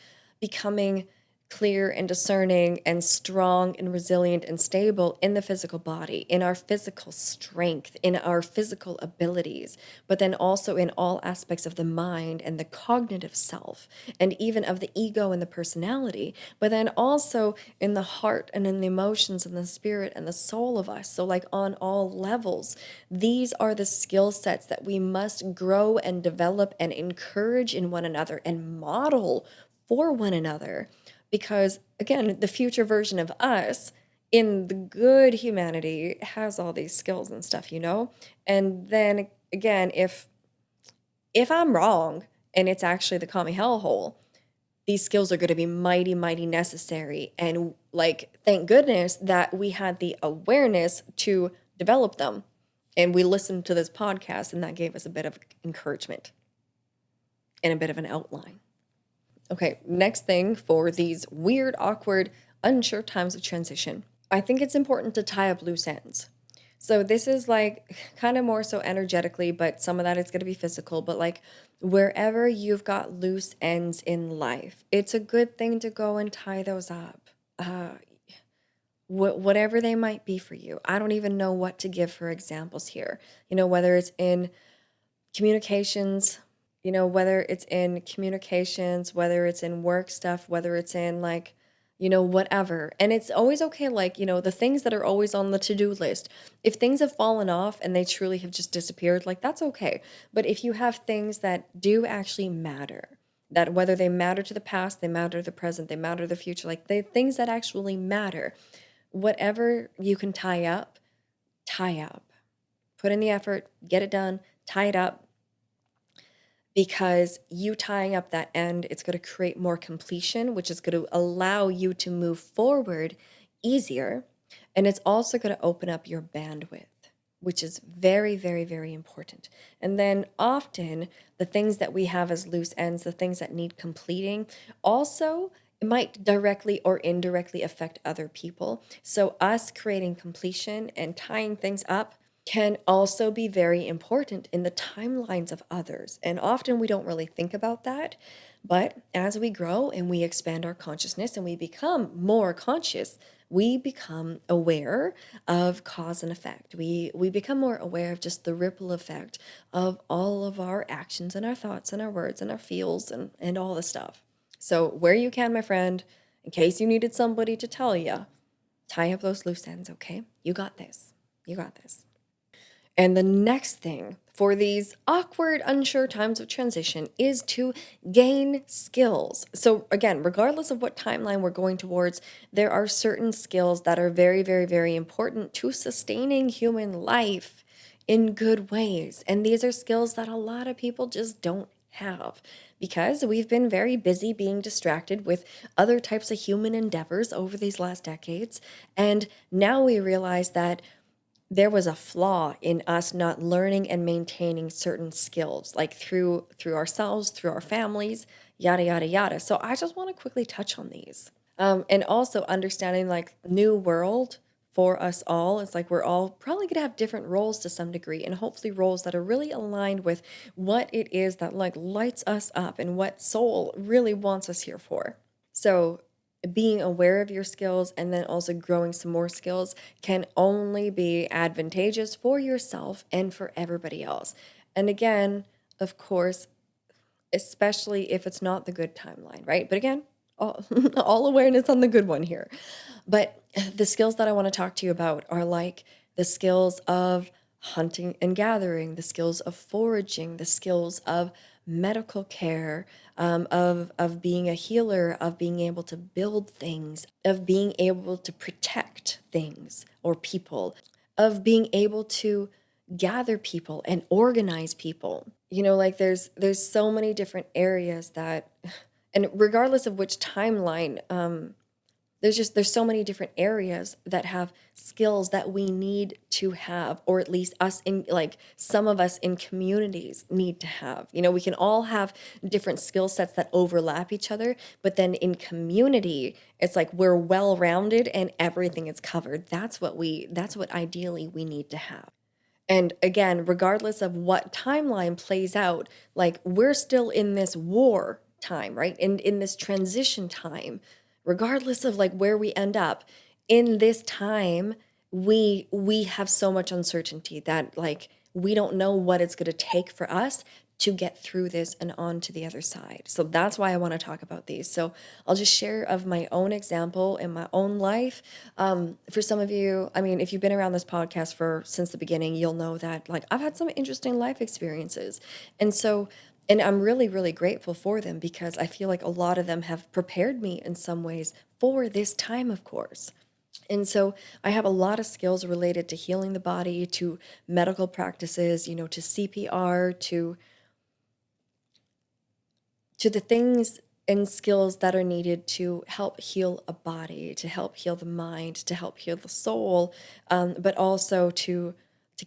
becoming clear and discerning and strong and resilient and stable in the physical body, in our physical strength, in our physical abilities, but then also in all aspects of the mind and the cognitive self, and even of the ego and the personality, but then also in the heart and in the emotions and the spirit and the soul of us. So, like on all levels, these are the skill sets that we must grow and develop and encourage in one another and model for one another. Because again, the future version of us in the good humanity has all these skills and stuff, And then again, if I'm wrong and it's actually the commie hellhole, these skills are going to be mighty, mighty necessary. And like, thank goodness that we had the awareness to develop them. And we listened to this podcast, and that gave us a bit of encouragement and a bit of an outline. Okay, next thing for these weird, awkward, unsure times of transition. I think it's important to tie up loose ends. So this is like kind of more so energetically, but some of that is going to be physical. But like wherever you've got loose ends in life, it's a good thing to go and tie those up. Whatever they might be for you. I don't even know what to give for examples here. Whether it's in communications, whether it's in work stuff, whether it's in like, whatever. And it's always okay, like, the things that are always on the to-do list. If things have fallen off and they truly have just disappeared, like that's okay. But if you have things that do actually matter, that whether they matter to the past, they matter to the present, they matter to the future, like they things that actually matter, whatever you can tie up, tie up. Put in the effort, get it done, tie it up. Because you tying up that end, it's going to create more completion, which is going to allow you to move forward easier. And it's also going to open up your bandwidth, which is very, very, very important. And then often the things that we have as loose ends, the things that need completing, also it might directly or indirectly affect other people. So us creating completion and tying things up can also be very important in the timelines of others. And often we don't really think about that. But as we grow and we expand our consciousness and we become more conscious, we become aware of cause and effect. We become more aware of just the ripple effect of all of our actions and our thoughts and our words and our feels and all the stuff. So where you can, my friend, in case you needed somebody to tell you, tie up those loose ends, okay? You got this. You got this. And the next thing for these awkward, unsure times of transition is to gain skills. So again, regardless of what timeline we're going towards, there are certain skills that are very, very, very important to sustaining human life in good ways. And these are skills that a lot of people just don't have because we've been very busy being distracted with other types of human endeavors over these last decades. And now we realize that there was a flaw in us not learning and maintaining certain skills, like through ourselves, through our families, yada yada yada. So I just want to quickly touch on these, and also understanding like new world for us all. It's like we're all probably gonna have different roles to some degree, and hopefully roles that are really aligned with what it is that like lights us up and what soul really wants us here for. So being aware of your skills and then also growing some more skills can only be advantageous for yourself and for everybody else. And again, of course, especially if it's not the good timeline, right? But again, all awareness on the good one here. But the skills that I want to talk to you about are like the skills of hunting and gathering, the skills of foraging, the skills of medical care, of being a healer, of being able to build things, of being able to protect things or people, of being able to gather people and organize people. Like there's so many different areas that, and regardless of which timeline, there's so many different areas that have skills that we need to have, or at least us in, like, some of us in communities need to have. We can all have different skill sets that overlap each other, but then in community, it's like we're well rounded and everything is covered. That's what ideally we need to have. And again, regardless of what timeline plays out, like, we're still in this war time, right? In this transition time, regardless of like where we end up in this time, we have so much uncertainty that, like, we don't know what it's going to take for us to get through this and on to the other side. So that's why I want to talk about these. So I'll just share of my own example in my own life. For some of you, I mean, if you've been around this podcast for since the beginning, you'll know that, like, I've had some interesting life experiences. And I'm really, really grateful for them, because I feel like a lot of them have prepared me in some ways for this time, of course. And so I have a lot of skills related to healing the body, to medical practices, to CPR, to the things and skills that are needed to help heal a body, to help heal the mind, to help heal the soul, but also to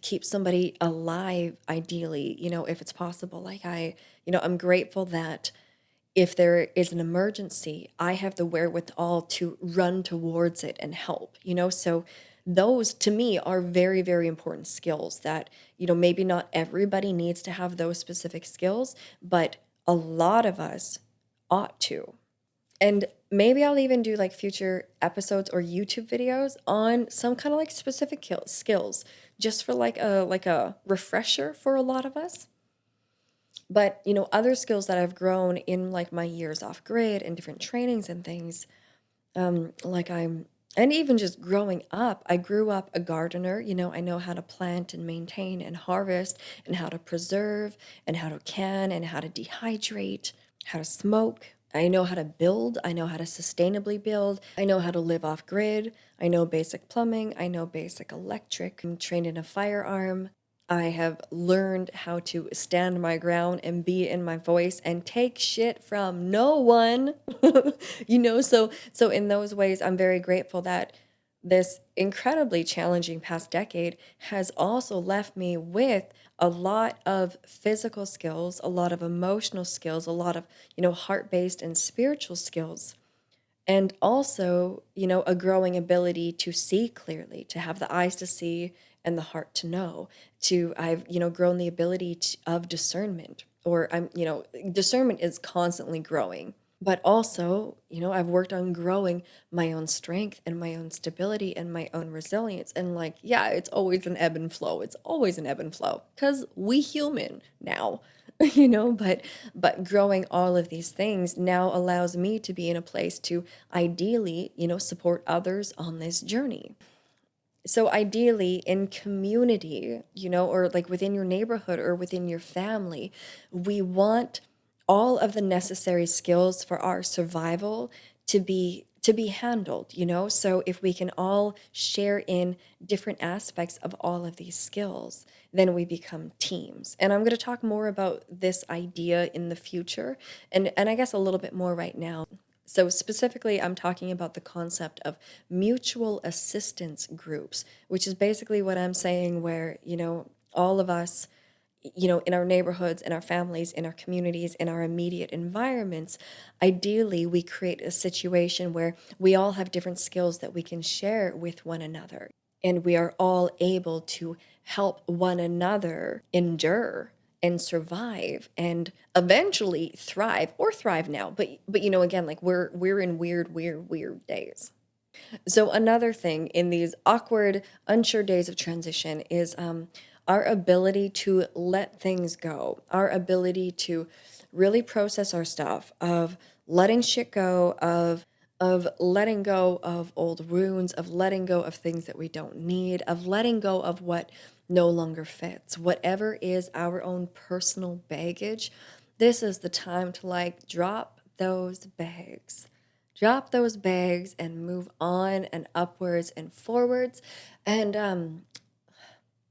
keep somebody alive, ideally, if it's possible. Like, I'm grateful that if there is an emergency, I have the wherewithal to run towards it and help. So those to me are very, very important skills that, maybe not everybody needs to have those specific skills, but a lot of us ought to. And maybe I'll even do like future episodes or YouTube videos on some kind of like specific skills, just for like a refresher for a lot of us. But, other skills that I've grown in, like, my years off grid and different trainings and things, like, and even just growing up, I grew up a gardener. I know how to plant and maintain and harvest, and how to preserve, and how to can, and how to dehydrate, how to smoke. I know how to build. I know how to sustainably build. I know how to live off grid. I know basic plumbing. I know basic electric. I'm trained in a firearm. I have learned how to stand my ground and be in my voice and take shit from no one. So in those ways, I'm very grateful that this incredibly challenging past decade has also left me with a lot of physical skills, a lot of emotional skills, a lot of, heart-based and spiritual skills, and also, a growing ability to see clearly, to have the eyes to see and the heart to know. I've, grown the ability of discernment, or discernment is constantly growing. But also, I've worked on growing my own strength and my own stability and my own resilience. And, like, yeah, it's always an ebb and flow. It's always an ebb and flow, because we human now, but growing all of these things now allows me to be in a place to ideally, support others on this journey. So ideally in community, or like within your neighborhood or within your family, we want all of the necessary skills for our survival to be handled. So if we can all share in different aspects of all of these skills, then we become teams. And I'm going to talk more about this idea in the future, and I guess a little bit more right now. So specifically, I'm talking about the concept of mutual assistance groups, which is basically what I'm saying, where, all of us, in our neighborhoods, in our families, in our communities, in our immediate environments, ideally we create a situation where we all have different skills that we can share with one another. And we are all able to help one another endure and survive and eventually thrive, or thrive now. But again, like, we're in weird days. So another thing in these awkward, unsure days of transition is our ability to let things go, our ability to really process our stuff, of letting shit go, of letting go of old wounds, of letting go of things that we don't need, of letting go of what no longer fits, whatever is our own personal baggage. This is the time to, like, drop those bags. Drop those bags and move on and upwards and forwards. And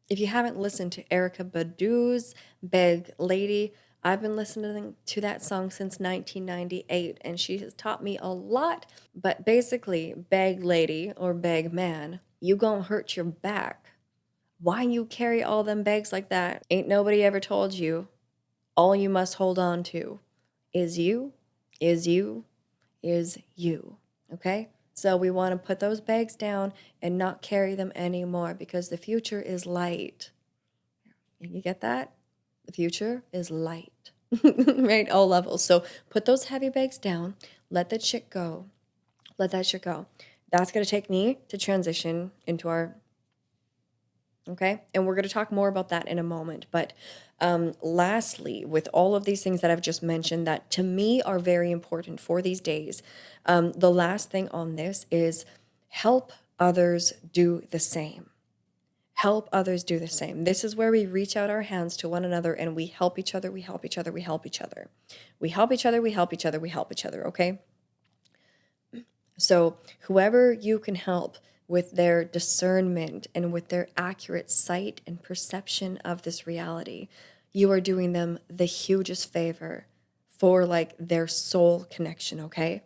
If you haven't listened to Erica Badu's Beg Lady, I've been listening to that song since 1998, and she has taught me a lot. But basically, Beg Lady or Beg Man, you gonna hurt your back. Why you carry all them bags like that? Ain't nobody ever told you. All you must hold on to is you, is you, is you. Okay? So we want to put those bags down and not carry them anymore because the future is light. You get that? The future is light, right? All levels. So put those heavy bags down. Let that shit go. Let that shit go. That's going to take me to transition into our, okay? And we're going to talk more about that in a moment. But lastly, with all of these things that I've just mentioned that to me are very important for these days, the last thing on this is help others do the same. Help others do the same. This is where we reach out our hands to one another and we help each other, we help each other, we help each other. We help each other, we help each other, we help each other, okay? So, whoever you can help with their discernment and with their accurate sight and perception of this reality, you are doing them the hugest favor for like their soul connection, okay?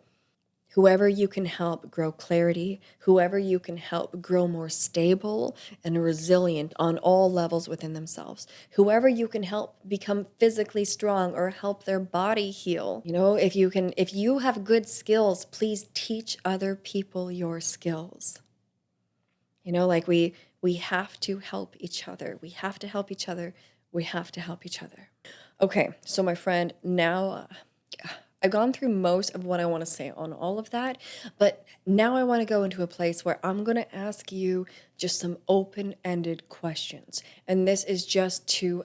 Whoever you can help grow clarity, whoever you can help grow more stable and resilient on all levels within themselves, whoever you can help become physically strong or help their body heal. You know, if you have good skills, please teach other people your skills. You know, like we have to help each other. We have to help each other. We have to help each other. Okay, so my friend, now I've gone through most of what I want to say on all of that, but now I want to go into a place where I'm going to ask you just some open-ended questions, and this is just to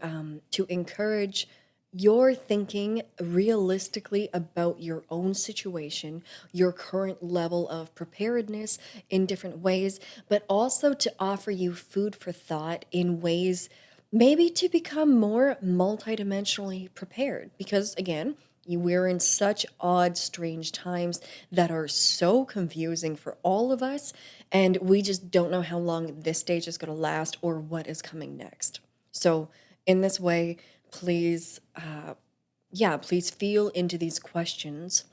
encourage your thinking realistically about your own situation, your current level of preparedness in different ways, but also to offer you food for thought in ways maybe to become more multidimensionally prepared. Because again, we're in such odd, strange times that are so confusing for all of us, and we just don't know how long this stage is going to last or what is coming next. So, in this way, please, please feel into these questions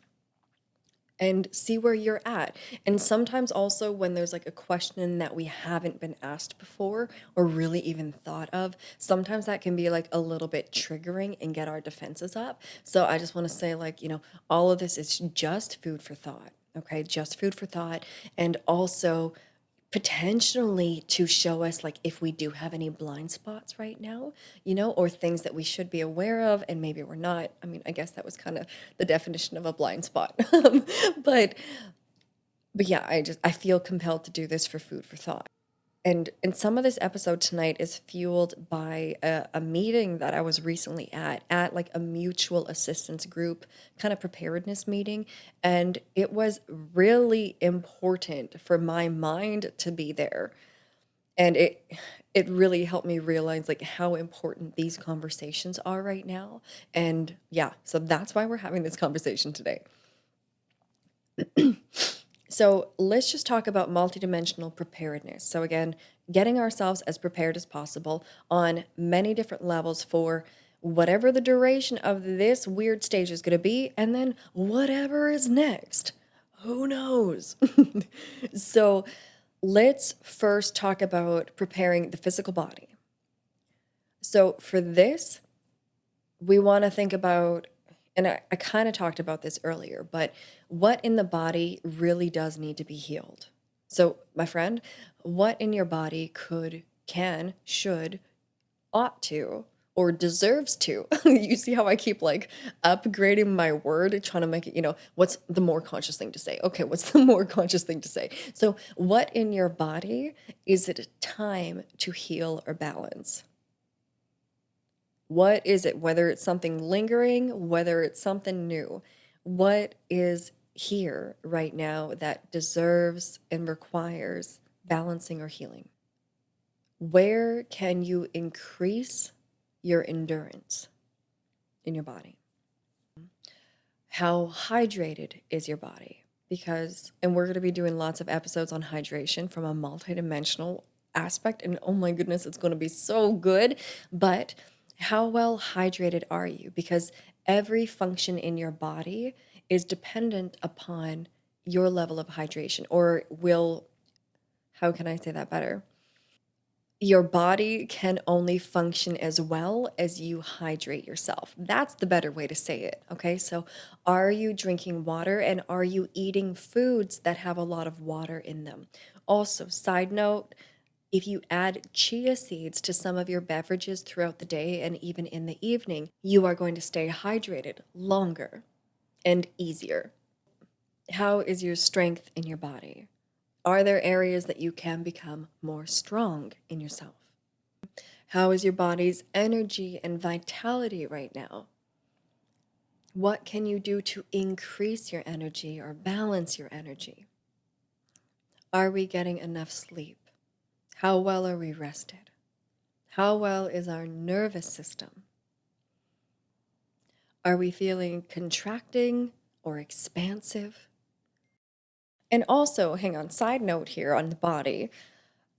and see where you're at. And sometimes also when there's like a question that we haven't been asked before or really even thought of, sometimes that can be like a little bit triggering and get our defenses up. So I just want to say, like, all of this is just food for thought. Okay, just food for thought. And also potentially to show us like if we do have any blind spots right now, or things that we should be aware of and maybe we're not. I mean, I guess that was kind of the definition of a blind spot. but but yeah, I feel compelled to do this for food for thought. And some of this episode tonight is fueled by a meeting that I was recently at like a mutual assistance group kind of preparedness meeting. And it was really important for my mind to be there. And it really helped me realize like how important these conversations are right now. And yeah, so that's why we're having this conversation today. So let's just talk about multidimensional preparedness. So again, getting ourselves as prepared as possible on many different levels for whatever the duration of this weird stage is going to be, and then whatever is next. Who knows? So let's first talk about preparing the physical body. So for this, we want to think about, and I kind of talked about this earlier, but what in the body really does need to be healed? So, my friend, what in your body could, can, should, ought to, or deserves to? You see how I keep like upgrading my word, trying to make it, what's the more conscious thing to say? Okay, what's the more conscious thing to say? So, what in your body is it time to heal or balance? What is it? Whether it's something lingering, whether it's something new, what is here right now that deserves and requires balancing or healing? Where can you increase your endurance in your body? How hydrated is your body? And we're going to be doing lots of episodes on hydration from a multidimensional aspect. And oh my goodness, it's going to be so good. But how well hydrated are you? Because every function in your body is dependent upon your level of hydration, or will, how can I say that better? Your body can only function as well as you hydrate yourself. That's the better way to say it. Okay. So, are you drinking water and are you eating foods that have a lot of water in them? Also, side note, if you add chia seeds to some of your beverages throughout the day and even in the evening, you are going to stay hydrated longer and easier. How is your strength in your body? Are there areas that you can become more strong in yourself? How is your body's energy and vitality right now? What can you do to increase your energy or balance your energy? Are we getting enough sleep? How well are we rested? How well is our nervous system? Are we feeling contracting or expansive? And also, hang on, side note here on the body,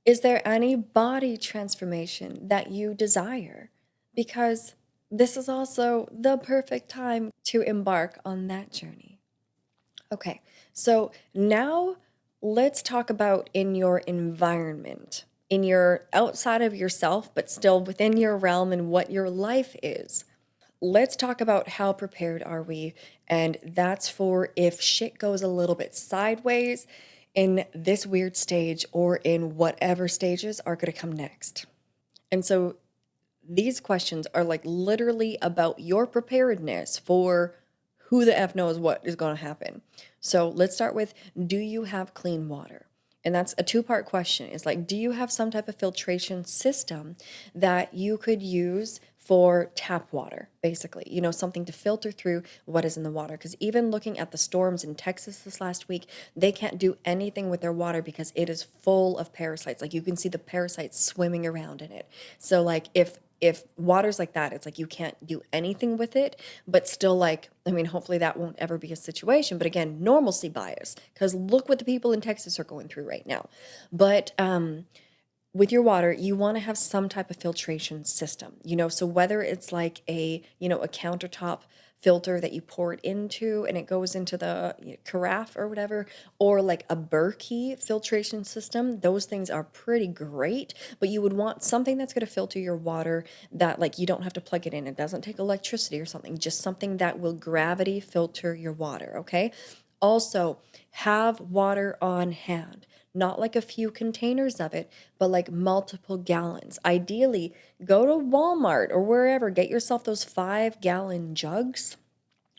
is there any body transformation that you desire? Because this is also the perfect time to embark on that journey. Okay, so now let's talk about in your environment, in your outside of yourself, but still within your realm and what your life is. Let's talk about how prepared are we, and that's for if shit goes a little bit sideways in this weird stage or in whatever stages are going to come next. And so these questions are like literally about your preparedness for who the F knows what is going to happen. So let's start with, do you have clean water? And that's a two-part question. It's like, do you have some type of filtration system that you could use for tap water, basically? You know, something to filter through what is in the water. Because even looking at the storms in Texas this last week, they can't do anything with their water because it is full of parasites. Like you can see the parasites swimming around in it. So like if water's like that, it's like you can't do anything with it, but still, like, I mean, hopefully that won't ever be a situation. But again, normalcy bias, because look what the people in Texas are going through right now. But with your water, you want to have some type of filtration system, you know, so whether it's like a, you know, a countertop filter that you pour it into and it goes into the carafe or whatever, or like a Berkey filtration system, those things are pretty great. But you would want something that's going to filter your water that, like, you don't have to plug it in. It doesn't take electricity or something, just something that will gravity filter your water. Okay. Also, have water on hand, not like a few containers of it, but like multiple gallons. Ideally, go to Walmart or wherever, get yourself those 5-gallon jugs.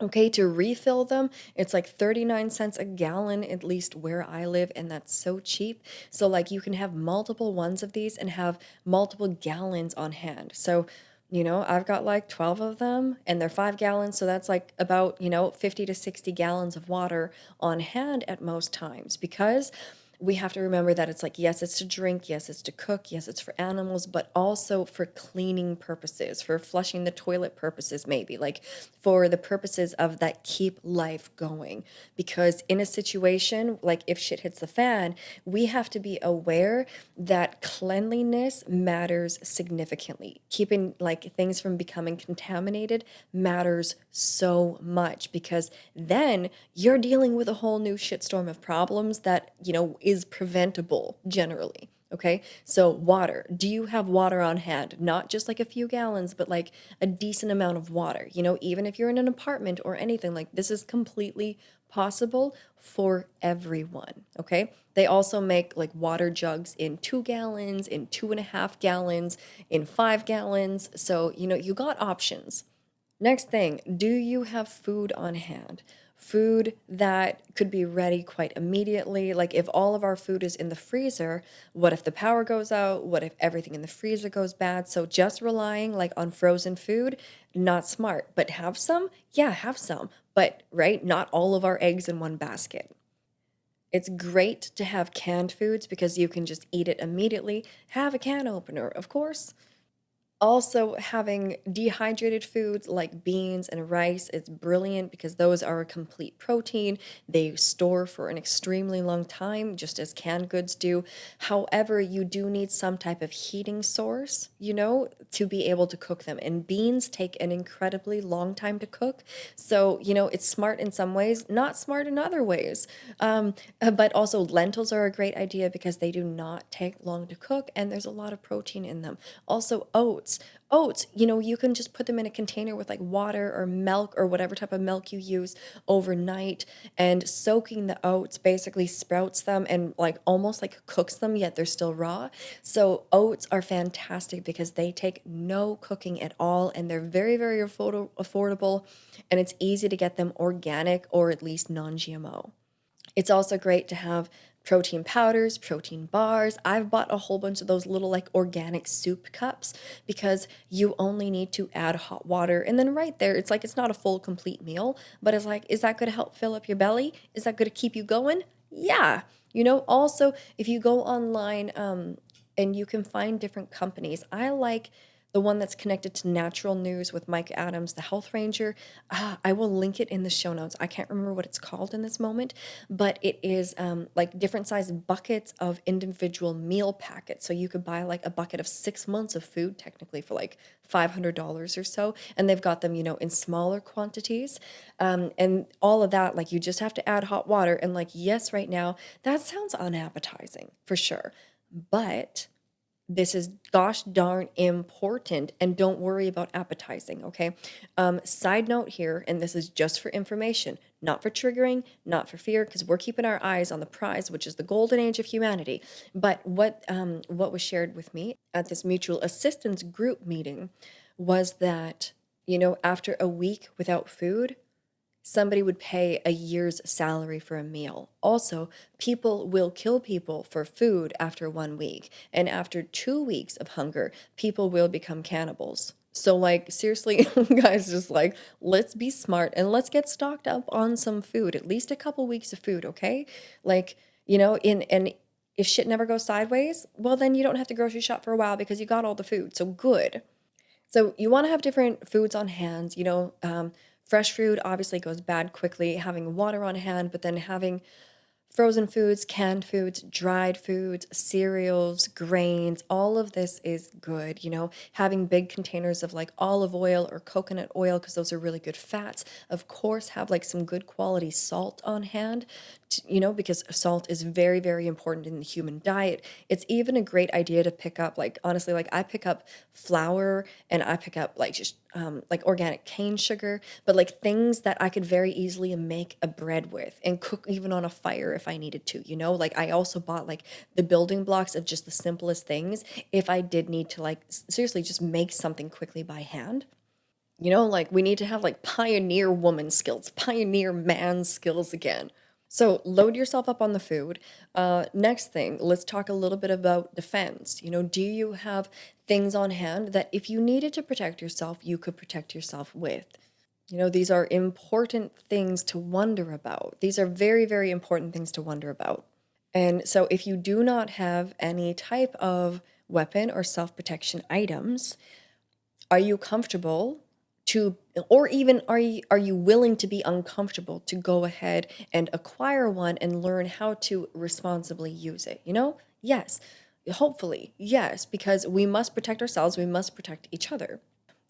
Okay, to refill them, it's like 39 cents a gallon, at least where I live, and that's so cheap. So, like, you can have multiple ones of these and have multiple gallons on hand. So, you know, I've got like 12 of them and they're 5 gallons. So that's like about, you know, 50 to 60 gallons of water on hand at most times, because we have to remember that it's like, yes, it's to drink, yes, it's to cook, yes, it's for animals, but also for cleaning purposes, for flushing the toilet purposes, maybe like for the purposes of that keep life going. Because in a situation like if shit hits the fan, we have to be aware that cleanliness matters significantly. Keeping like things from becoming contaminated matters so much, because then you're dealing with a whole new shitstorm of problems that, you know, is preventable generally. Okay. So, water. Do you have water on hand? Not just like a few gallons, but like a decent amount of water. You know, even if you're in an apartment or anything, like this is completely possible for everyone. Okay. They also make like water jugs in 2 gallons, in 2.5 gallons, in 5 gallons. So, you know, you got options. Next thing, do you have food on hand? Food that could be ready quite immediately. Like if all of our food is in the freezer, what if the power goes out? What if everything in the freezer goes bad? So just relying like on frozen food, not smart. But have some? Yeah, have some. But right, not all of our eggs in one basket. It's great to have canned foods because you can just eat it immediately. Have a can opener, of course. Also, having dehydrated foods like beans and rice is brilliant because those are a complete protein. They store for an extremely long time, just as canned goods do. However, you do need some type of heating source, to be able to cook them. And beans take an incredibly long time to cook. So, it's smart in some ways, not smart in other ways. But also, lentils are a great idea because they do not take long to cook and there's a lot of protein in them. Also, oats. Oats, you can just put them in a container with like water or milk or whatever type of milk you use overnight, and soaking the oats basically sprouts them and like almost like cooks them, yet they're still raw. So oats are fantastic because they take no cooking at all and they're very, very affordable, and it's easy to get them organic or at least non-GMO. It's also great to have protein powders, protein bars. I've bought a whole bunch of those little like organic soup cups because you only need to add hot water. And then right there, it's like it's not a full complete meal, but it's like, is that going to help fill up your belly? Is that going to keep you going? Yeah. Also, if you go online, and you can find different companies, I like the one that's connected to Natural News with Mike Adams, the health ranger. I will link it in the show notes. I can't remember what it's called in this moment, but it is like different sized buckets of individual meal packets. So you could buy like a bucket of 6 months of food, technically, for like $500 or so. And they've got them, in smaller quantities. And all of that, like you just have to add hot water. And like, yes, right now, that sounds unappetizing for sure. But this is gosh darn important, and don't worry about appetizing, okay? Side note here, and this is just for information, not for triggering, not for fear, because we're keeping our eyes on the prize, which is the golden age of humanity. But what was shared with me at this mutual assistance group meeting was that, after a week without food, somebody would pay a year's salary for a meal. Also, people will kill people for food after 1 week. And after 2 weeks of hunger, people will become cannibals. So, like, seriously, guys, just like, let's be smart and let's get stocked up on some food, at least a couple weeks of food, okay? Like, and if shit never goes sideways, well, then you don't have to grocery shop for a while because you got all the food. So, good. So you want to have different foods on hand. Fresh food obviously goes bad quickly. Having water on hand, but then having frozen foods, canned foods, dried foods, cereals, grains, all of this is good. Having big containers of like olive oil or coconut oil, because those are really good fats. Of course, have like some good quality salt on hand, because salt is very, very important in the human diet. It's even a great idea to pick up, like, honestly, like I pick up flour and I pick up like just like organic cane sugar, but like things that I could very easily make a bread with and cook even on a fire if I needed to, Like I also bought like the building blocks of just the simplest things if I did need to like seriously just make something quickly by hand. Like we need to have like pioneer woman skills, pioneer man skills again. So load yourself up on the food. Next thing, let's talk a little bit about defense. Do you have things on hand that if you needed to protect yourself, you could protect yourself with? These are important things to wonder about. These are very, very important things to wonder about. And so if you do not have any type of weapon or self-protection items, are you comfortable to, or even are you willing to be uncomfortable to go ahead and acquire one and learn how to responsibly use it? Yes, hopefully, yes, because we must protect ourselves, we must protect each other.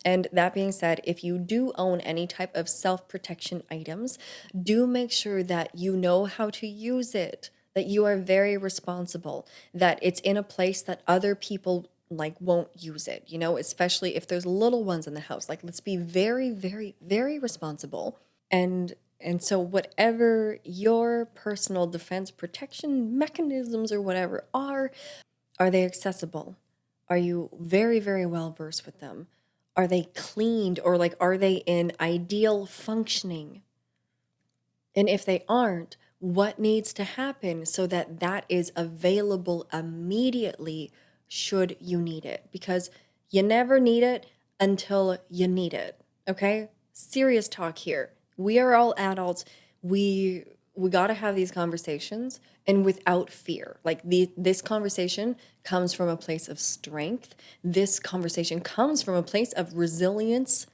And that being said, if you do own any type of self-protection items, do make sure that you know how to use it, that you are very responsible, that it's in a place that other people like won't use it, especially if there's little ones in the house. Like let's be very, very, very responsible. And so whatever your personal defense protection mechanisms or whatever are they accessible? Are you very, very well versed with them? Are they cleaned, or like are they in ideal functioning? And if they aren't, what needs to happen so that that is available immediately should you need it? Because you never need it until you need it. Okay? Serious talk here. We are all adults. We we got to have these conversations and without fear. Like this conversation comes from a place of strength. This conversation comes from a place of resilience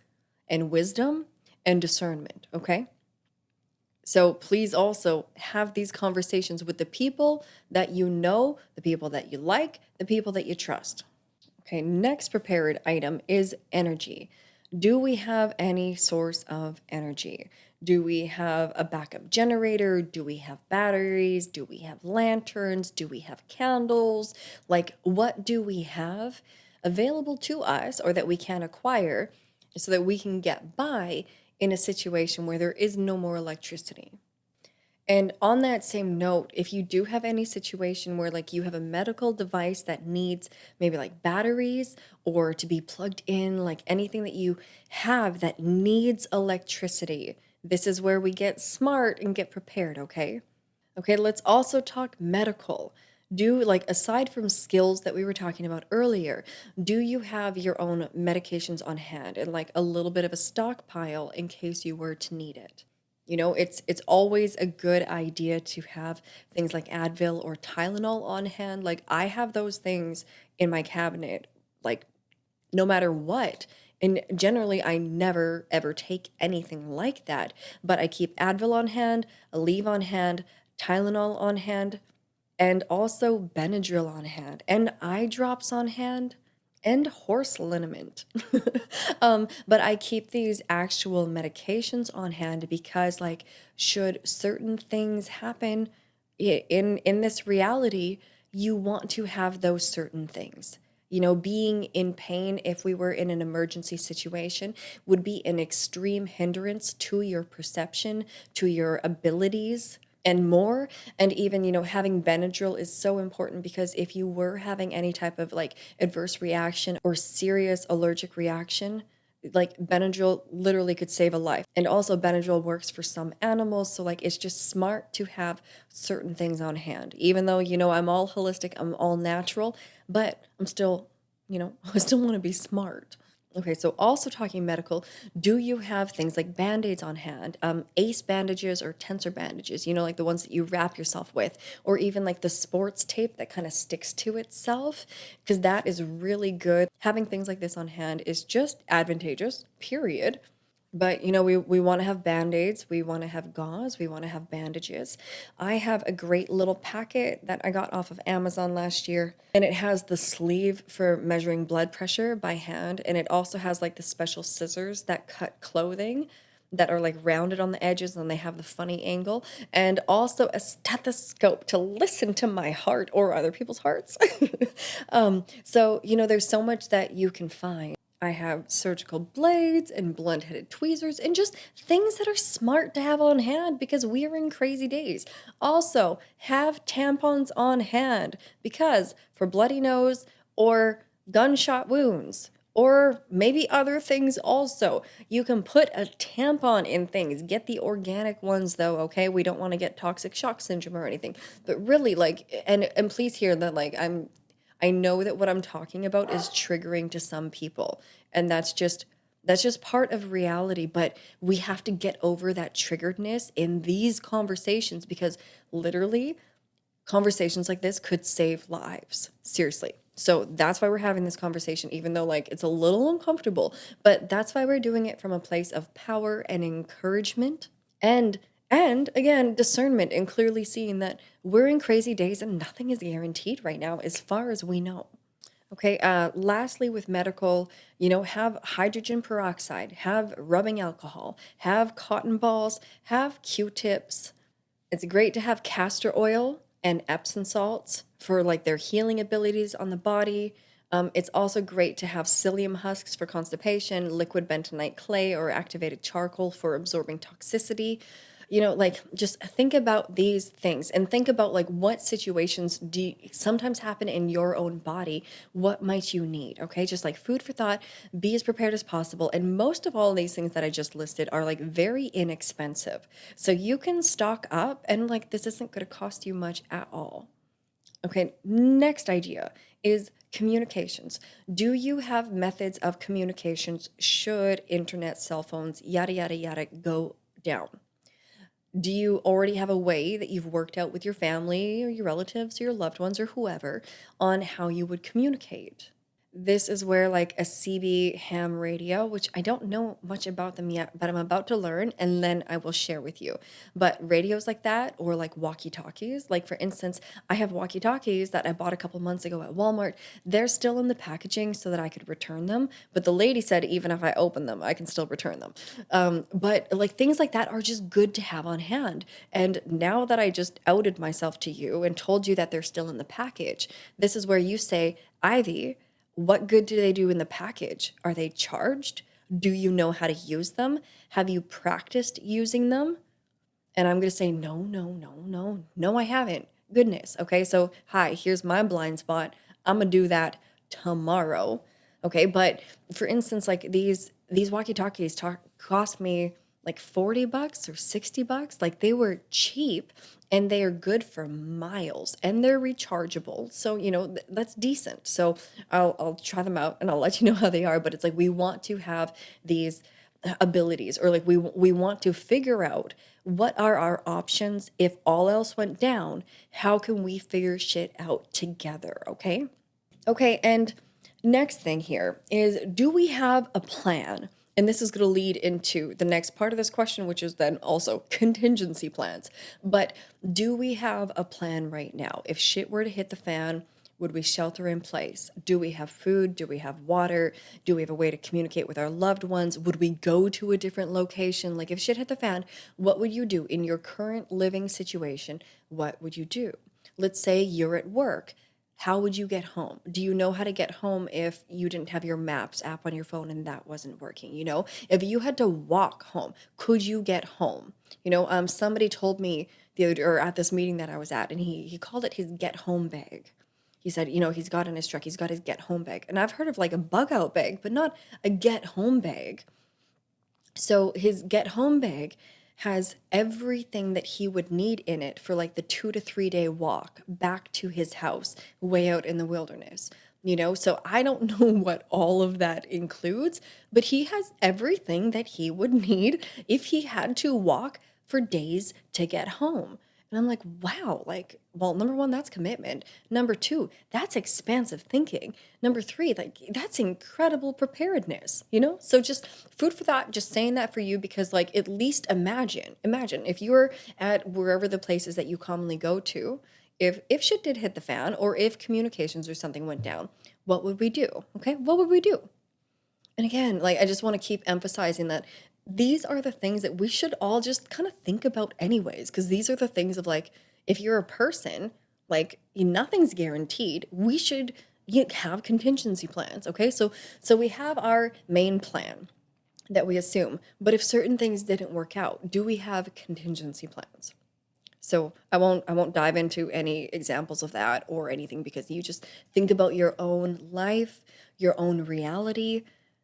and wisdom and discernment, okay? So please also have these conversations with the people that you know, the people that you like, the people that you trust. Okay, next prepared item is energy. Do we have any source of energy? Do we have a backup generator? Do we have batteries? Do we have lanterns? Do we have candles? Like, what do we have available to us or that we can acquire so that we can get by in a situation where there is no more electricity? And on that same note, if you do have any situation where like you have a medical device that needs maybe like batteries or to be plugged in, like anything that you have that needs electricity, this is where we get smart and get prepared, okay? Okay, let's also talk medical. Do like aside from skills that we were talking about earlier, do you have your own medications on hand and like a little bit of a stockpile in case you were to need it? You know, it's always a good idea to have things like Advil or Tylenol on hand. Like I have those things in my cabinet, like no matter what. And generally, I never ever take anything like that. But I keep Advil on hand, Aleve on hand, Tylenol on hand, and also Benadryl on hand, and eye drops on hand, and horse liniment. But I keep these actual medications on hand because, like, should certain things happen in this reality, you want to have those certain things. You know, being in pain, if we were in an emergency situation, would be an extreme hindrance to your perception, to your abilities, and more. And even, you know, having Benadryl is so important because if you were having any type of like adverse reaction or serious allergic reaction, like Benadryl literally could save a life. And also Benadryl works for some animals, so like it's just smart to have certain things on hand. Even though, you know, I'm all holistic, I'm all natural, but I'm still, you know, I still want to be smart. Okay, so also talking medical, do you have things like band-aids on hand, ace bandages or tensor bandages, you know, like the ones that you wrap yourself with, or even like the sports tape that kind of sticks to itself, because that is really good. Having things like this on hand is just advantageous, period. But you know, we want to have band-aids, we want to have gauze, we want to have bandages. I have a great little packet that I got off of Amazon last year, and it has the sleeve for measuring blood pressure by hand, and it also has like the special scissors that cut clothing that are like rounded on the edges and they have the funny angle, and also a stethoscope to listen to my heart or other people's hearts. So, you know, there's so much that you can find. I have surgical blades and blunt-headed tweezers and just things that are smart to have on hand because we are in crazy days. Also, have tampons on hand because for bloody nose or gunshot wounds or maybe other things also, you can put a tampon in things. Get the organic ones though, okay? We don't want to get toxic shock syndrome or anything. But really like and please hear that like I know that what I'm talking about is triggering to some people, and that's just part of reality, but we have to get over that triggeredness in these conversations because literally conversations like this could save lives. Seriously. So that's why we're having this conversation, even though like it's a little uncomfortable, but that's why we're doing it from a place of power and encouragement and and again discernment and clearly seeing that we're in crazy days and nothing is guaranteed right now as far as we know. Okay, lastly, with medical, you know, have hydrogen peroxide, have rubbing alcohol, have cotton balls, have Q-tips. It's great to have castor oil and Epsom salts for like their healing abilities on the body. It's also great to have psyllium husks for constipation, liquid bentonite clay or activated charcoal for absorbing toxicity. You know, like just think about these things and think about like what situations sometimes happen in your own body. What might you need? Okay, just like food for thought, be as prepared as possible. And most of all these things that I just listed are like very inexpensive. So you can stock up and like this isn't going to cost you much at all. Okay, next idea is communications. Do you have methods of communications should internet, cell phones, yada, yada, yada go down? Do you already have a way that you've worked out with your family or your relatives or your loved ones or whoever on how you would communicate? This is where like a CB ham radio, which I don't know much about them yet, but I'm about to learn and then I will share with you. But radios like that or like walkie-talkies, like for instance, I have walkie-talkies that I bought a couple months ago at Walmart. They're still in the packaging so that I could return them, but the lady said even if I open them, I can still return them. But like things like that are just good to have on hand. And now that I just outed myself to you and told you that they're still in the package, this is where you say, Ivy, what good do they do in the package? Are they charged? Do you know how to use them? Have you practiced using them? And I'm going to say, no, no, no, no, no, I haven't. Goodness. Okay. So, hi, here's my blind spot. I'm going to do that tomorrow. Okay. But for instance, like these walkie-talkies cost me like 40 bucks or 60 bucks. Like they were cheap and they are good for miles and they're rechargeable. So, that's decent. So I'll try them out and I'll let you know how they are. But it's like we want to have these abilities, or like we want to figure out what are our options if all else went down. How can we figure shit out together? Okay, and next thing here is, do we have a plan? And this is going to lead into the next part of this question, which is then also contingency plans. But do we have a plan right now? If shit were to hit the fan, would we shelter in place? Do we have food? Do we have water? Do we have a way to communicate with our loved ones? Would we go to a different location? Like if shit hit the fan, what would you do in your current living situation? What would you do? Let's say you're at work. How would you get home? Do you know how to get home if you didn't have your maps app on your phone and that wasn't working? If you had to walk home, could you get home? Somebody told me or at this meeting that I was at, and he called it his get home bag. He said, he's got in his truck, he's got his get home bag. And I've heard of like a bug out bag, but not a get home bag. So his get home bag has everything that he would need in it for like the 2 to 3 day walk back to his house way out in the wilderness. So I don't know what all of that includes, but he has everything that he would need if he had to walk for days to get home. And I'm like, wow, like, well, number one, that's commitment. Number two, that's expansive thinking. Number three, like, that's incredible preparedness. So just food for thought, just saying that for you, because like, at least imagine if you're at wherever the places that you commonly go to, if shit did hit the fan or if communications or something went down, what would we do? Okay. What would we do? And again, like I just want to keep emphasizing that these are the things that we should all just kind of think about anyways, because these are the things of like, if you're a person, like nothing's guaranteed. We should have contingency plans. Okay. So we have our main plan that we assume, but if certain things didn't work out, do we have contingency plans? So I won't dive into any examples of that or anything, because you just think about your own life, your own reality,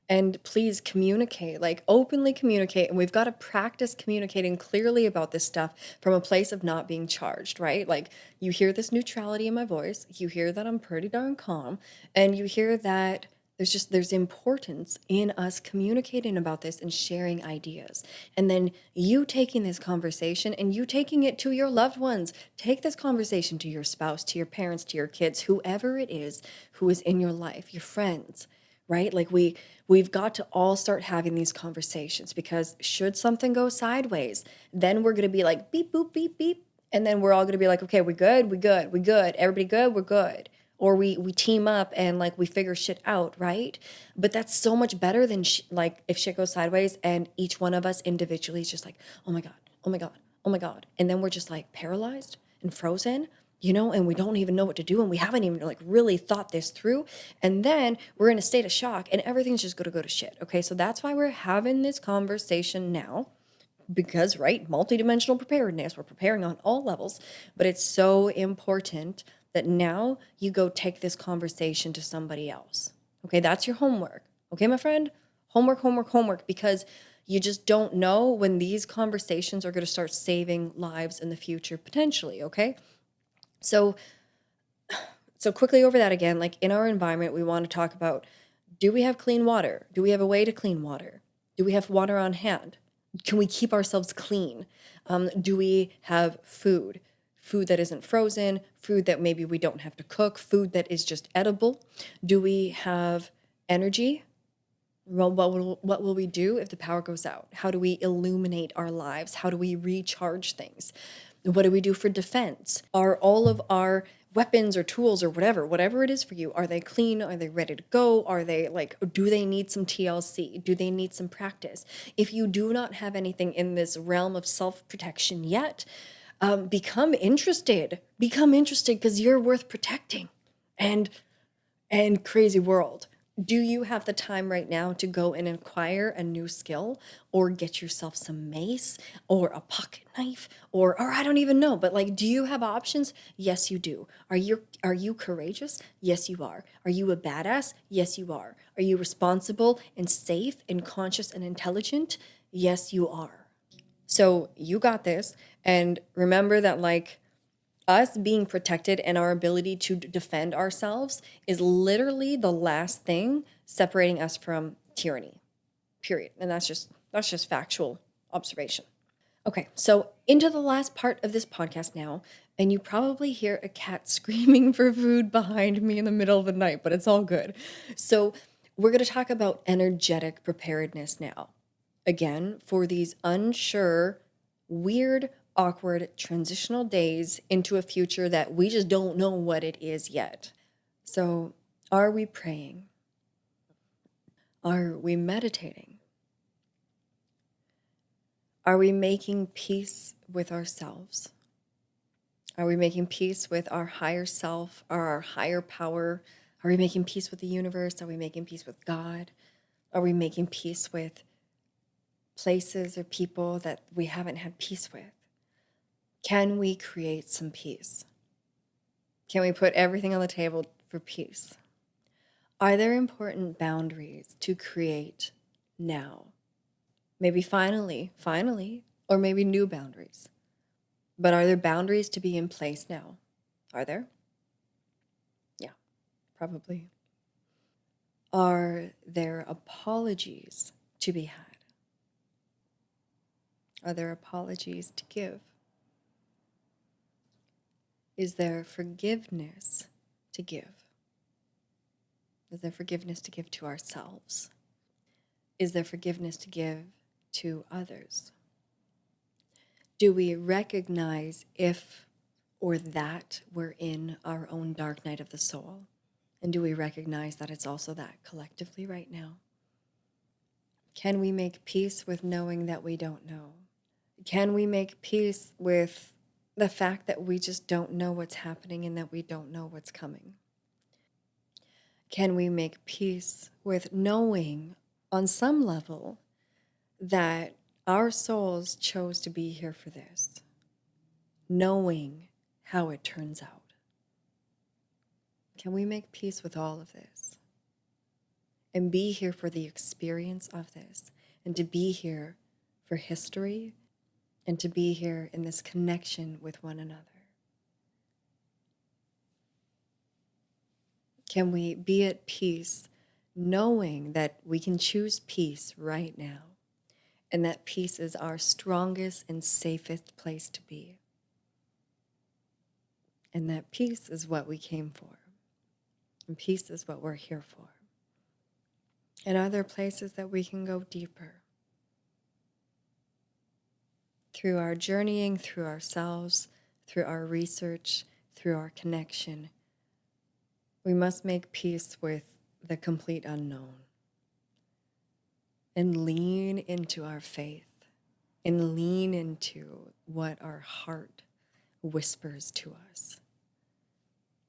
and please communicate, like openly communicate. And we've got to practice communicating clearly about this stuff from a place of not being charged, right? Like you hear this neutrality in my voice, you hear that I'm pretty darn calm, and you hear that there's importance in us communicating about this and sharing ideas. And then you taking this conversation and you taking it to your loved ones. Take this conversation to your spouse, to your parents, to your kids, whoever it is who is in your life, your friends, right? Like we've got to all start having these conversations, because should something go sideways, then we're going to be like beep boop beep beep, and then we're all going to be like, okay, we good, everybody good, we're good. Or we team up and like we figure shit out, right? But that's so much better than like if shit goes sideways and each one of us individually is just like, oh my god, oh my god, oh my god, and then we're just like paralyzed and frozen, and we don't even know what to do, and we haven't even like really thought this through, and then we're in a state of shock and everything's just going to go to shit. Okay, so that's why we're having this conversation now, because right, multidimensional preparedness, we're preparing on all levels, but it's so important that now you go take this conversation to somebody else. Okay, that's your homework. Okay, my friend? Homework, because you just don't know when these conversations are going to start saving lives in the future potentially. Okay, so quickly over that again, like in our environment, we want to talk about, do we have clean water? Do we have a way to clean water? Do we have water on hand? Can we keep ourselves clean? Do we have food? Food that isn't frozen, food that maybe we don't have to cook, food that is just edible? Do we have energy? Well, what will we do if the power goes out? How do we illuminate our lives? How do we recharge things? What do we do for defense? Are all of our weapons or tools or whatever it is for you, are they clean? Are they ready to go? Are they like, do they need some TLC? Do they need some practice? If you do not have anything in this realm of self-protection yet, become interested. Become interested because you're worth protecting. And crazy world. Do you have the time right now to go and acquire a new skill or get yourself some mace or a pocket knife or I don't even know, but like, do you have options? Yes, you do. Are you courageous? Yes, you are. Are you a badass? Yes, you are. Are you responsible and safe and conscious and intelligent? Yes, you are. So you got this. And remember that like us being protected and our ability to defend ourselves is literally the last thing separating us from tyranny. Period. And that's just factual observation. Okay, so into the last part of this podcast now, and you probably hear a cat screaming for food behind me in the middle of the night, but it's all good. So, we're going to talk about energetic preparedness now. Again, for these unsure, weird, awkward transitional days into a future that we just don't know what it is yet. So, are we praying? Are we meditating? Are we making peace with ourselves? Are we making peace with our higher self or our higher power? Are we making peace with the universe? Are we making peace with God? Are we making peace with places or people that we haven't had peace with? Can we create some peace? Can we put everything on the table for peace? Are there important boundaries to create now? Maybe finally, or maybe new boundaries. But are there boundaries to be in place now? Are there? Yeah, probably. Are there apologies to be had? Are there apologies to give? Is there forgiveness to give? Is there forgiveness to give to ourselves? Is there forgiveness to give to others? Do we recognize if or that we're in our own dark night of the soul? And do we recognize that it's also that collectively right now? Can we make peace with knowing that we don't know? Can we make peace with the fact that we just don't know what's happening and that we don't know what's coming? Can we make peace with knowing on some level that our souls chose to be here for this, knowing how it turns out? Can we make peace with all of this and be here for the experience of this and to be here for history and to be here in this connection with one another? Can we be at peace knowing that we can choose peace right now and that peace is our strongest and safest place to be? And that peace is what we came for. And peace is what we're here for. And are there places that we can go deeper? Through our journeying, through ourselves, through our research, through our connection, we must make peace with the complete unknown and lean into our faith and lean into what our heart whispers to us.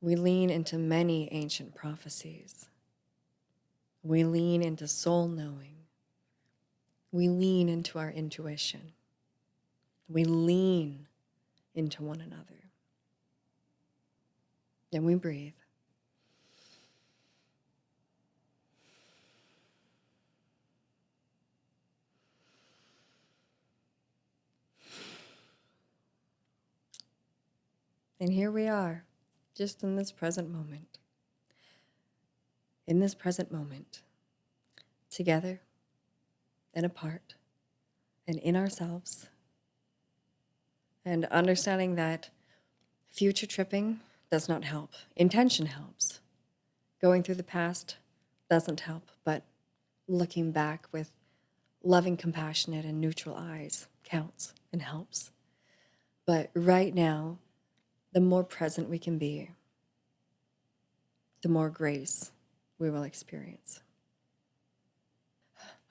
We lean into many ancient prophecies. We lean into soul knowing. We lean into our intuition. We lean into one another. Then we breathe. And here we are, just in this present moment. In this present moment, together and apart and in ourselves, and understanding that future tripping does not help. Intention helps. Going through the past doesn't help, but looking back with loving, compassionate, and neutral eyes counts and helps. But right now, the more present we can be, the more grace we will experience.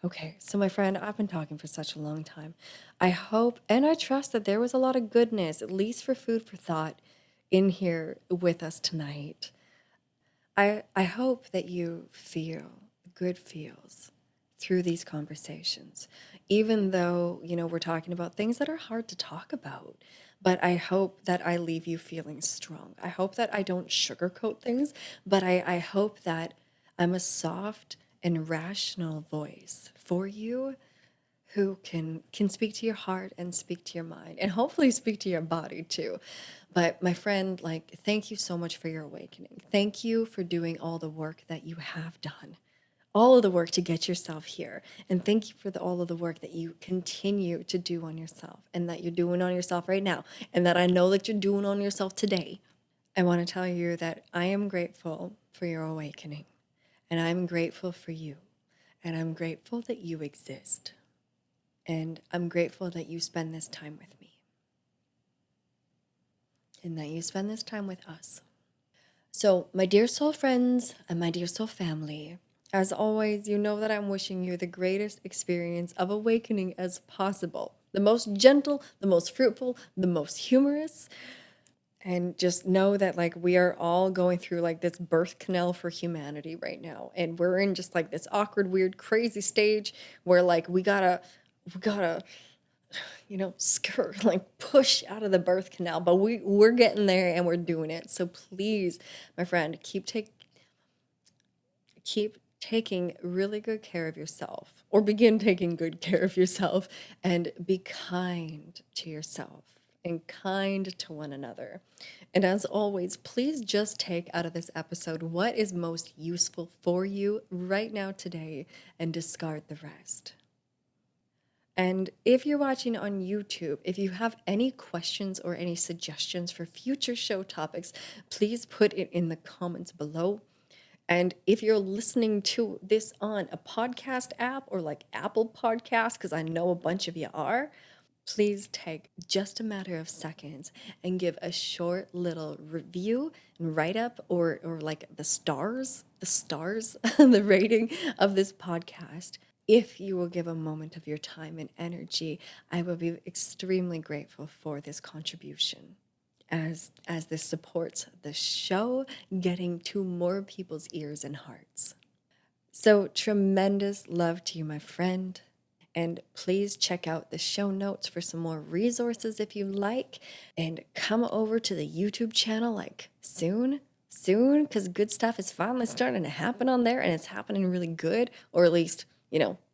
Okay, so my friend, I've been talking for such a long time. I hope and I trust that there was a lot of goodness, at least for food for thought, in here with us tonight. I hope that you feel good feels through these conversations, even though, we're talking about things that are hard to talk about. But I hope that I leave you feeling strong. I hope that I don't sugarcoat things, but I hope that I'm a soft and rational voice for you who can speak to your heart and speak to your mind and hopefully speak to your body too. But my friend, thank you so much for your awakening. Thank you for doing all the work that you have done, all of the work to get yourself here. And thank you for all of the work that you continue to do on yourself and that you're doing on yourself right now. And that I know that you're doing on yourself today. I want to tell you that I am grateful for your awakening, and I'm grateful for you, and I'm grateful that you exist. And I'm grateful that you spend this time with me and that you spend this time with us. So, my dear soul friends and my dear soul family, as always, you know that I'm wishing you the greatest experience of awakening as possible. The most gentle, the most fruitful, the most humorous. And just know that we are all going through this birth canal for humanity right now. And we're in just this awkward, weird, crazy stage where we gotta skirt, push out of the birth canal, but we're getting there and we're doing it. So please, my friend, keep taking really good care of yourself, or begin taking good care of yourself, and be kind to yourself and kind to one another. And as always, please just take out of this episode what is most useful for you right now today and discard the rest. And if you're watching on YouTube, if you have any questions or any suggestions for future show topics, please put it in the comments below. And if you're listening to this on a podcast app or Apple Podcasts, because I know a bunch of you are, please take just a matter of seconds and give a short little review and write up, or the stars, the rating of this podcast. If you will give a moment of your time and energy, I will be extremely grateful for this contribution, as this supports the show getting to more people's ears and hearts. So tremendous love to you, my friend. And please check out the show notes for some more resources if you like. And come over to the YouTube channel soon, because good stuff is finally starting to happen on there, and it's happening really good, or at least,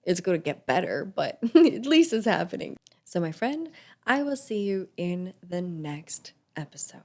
it's going to get better, but at least it's happening. So my friend, I will see you in the next episode.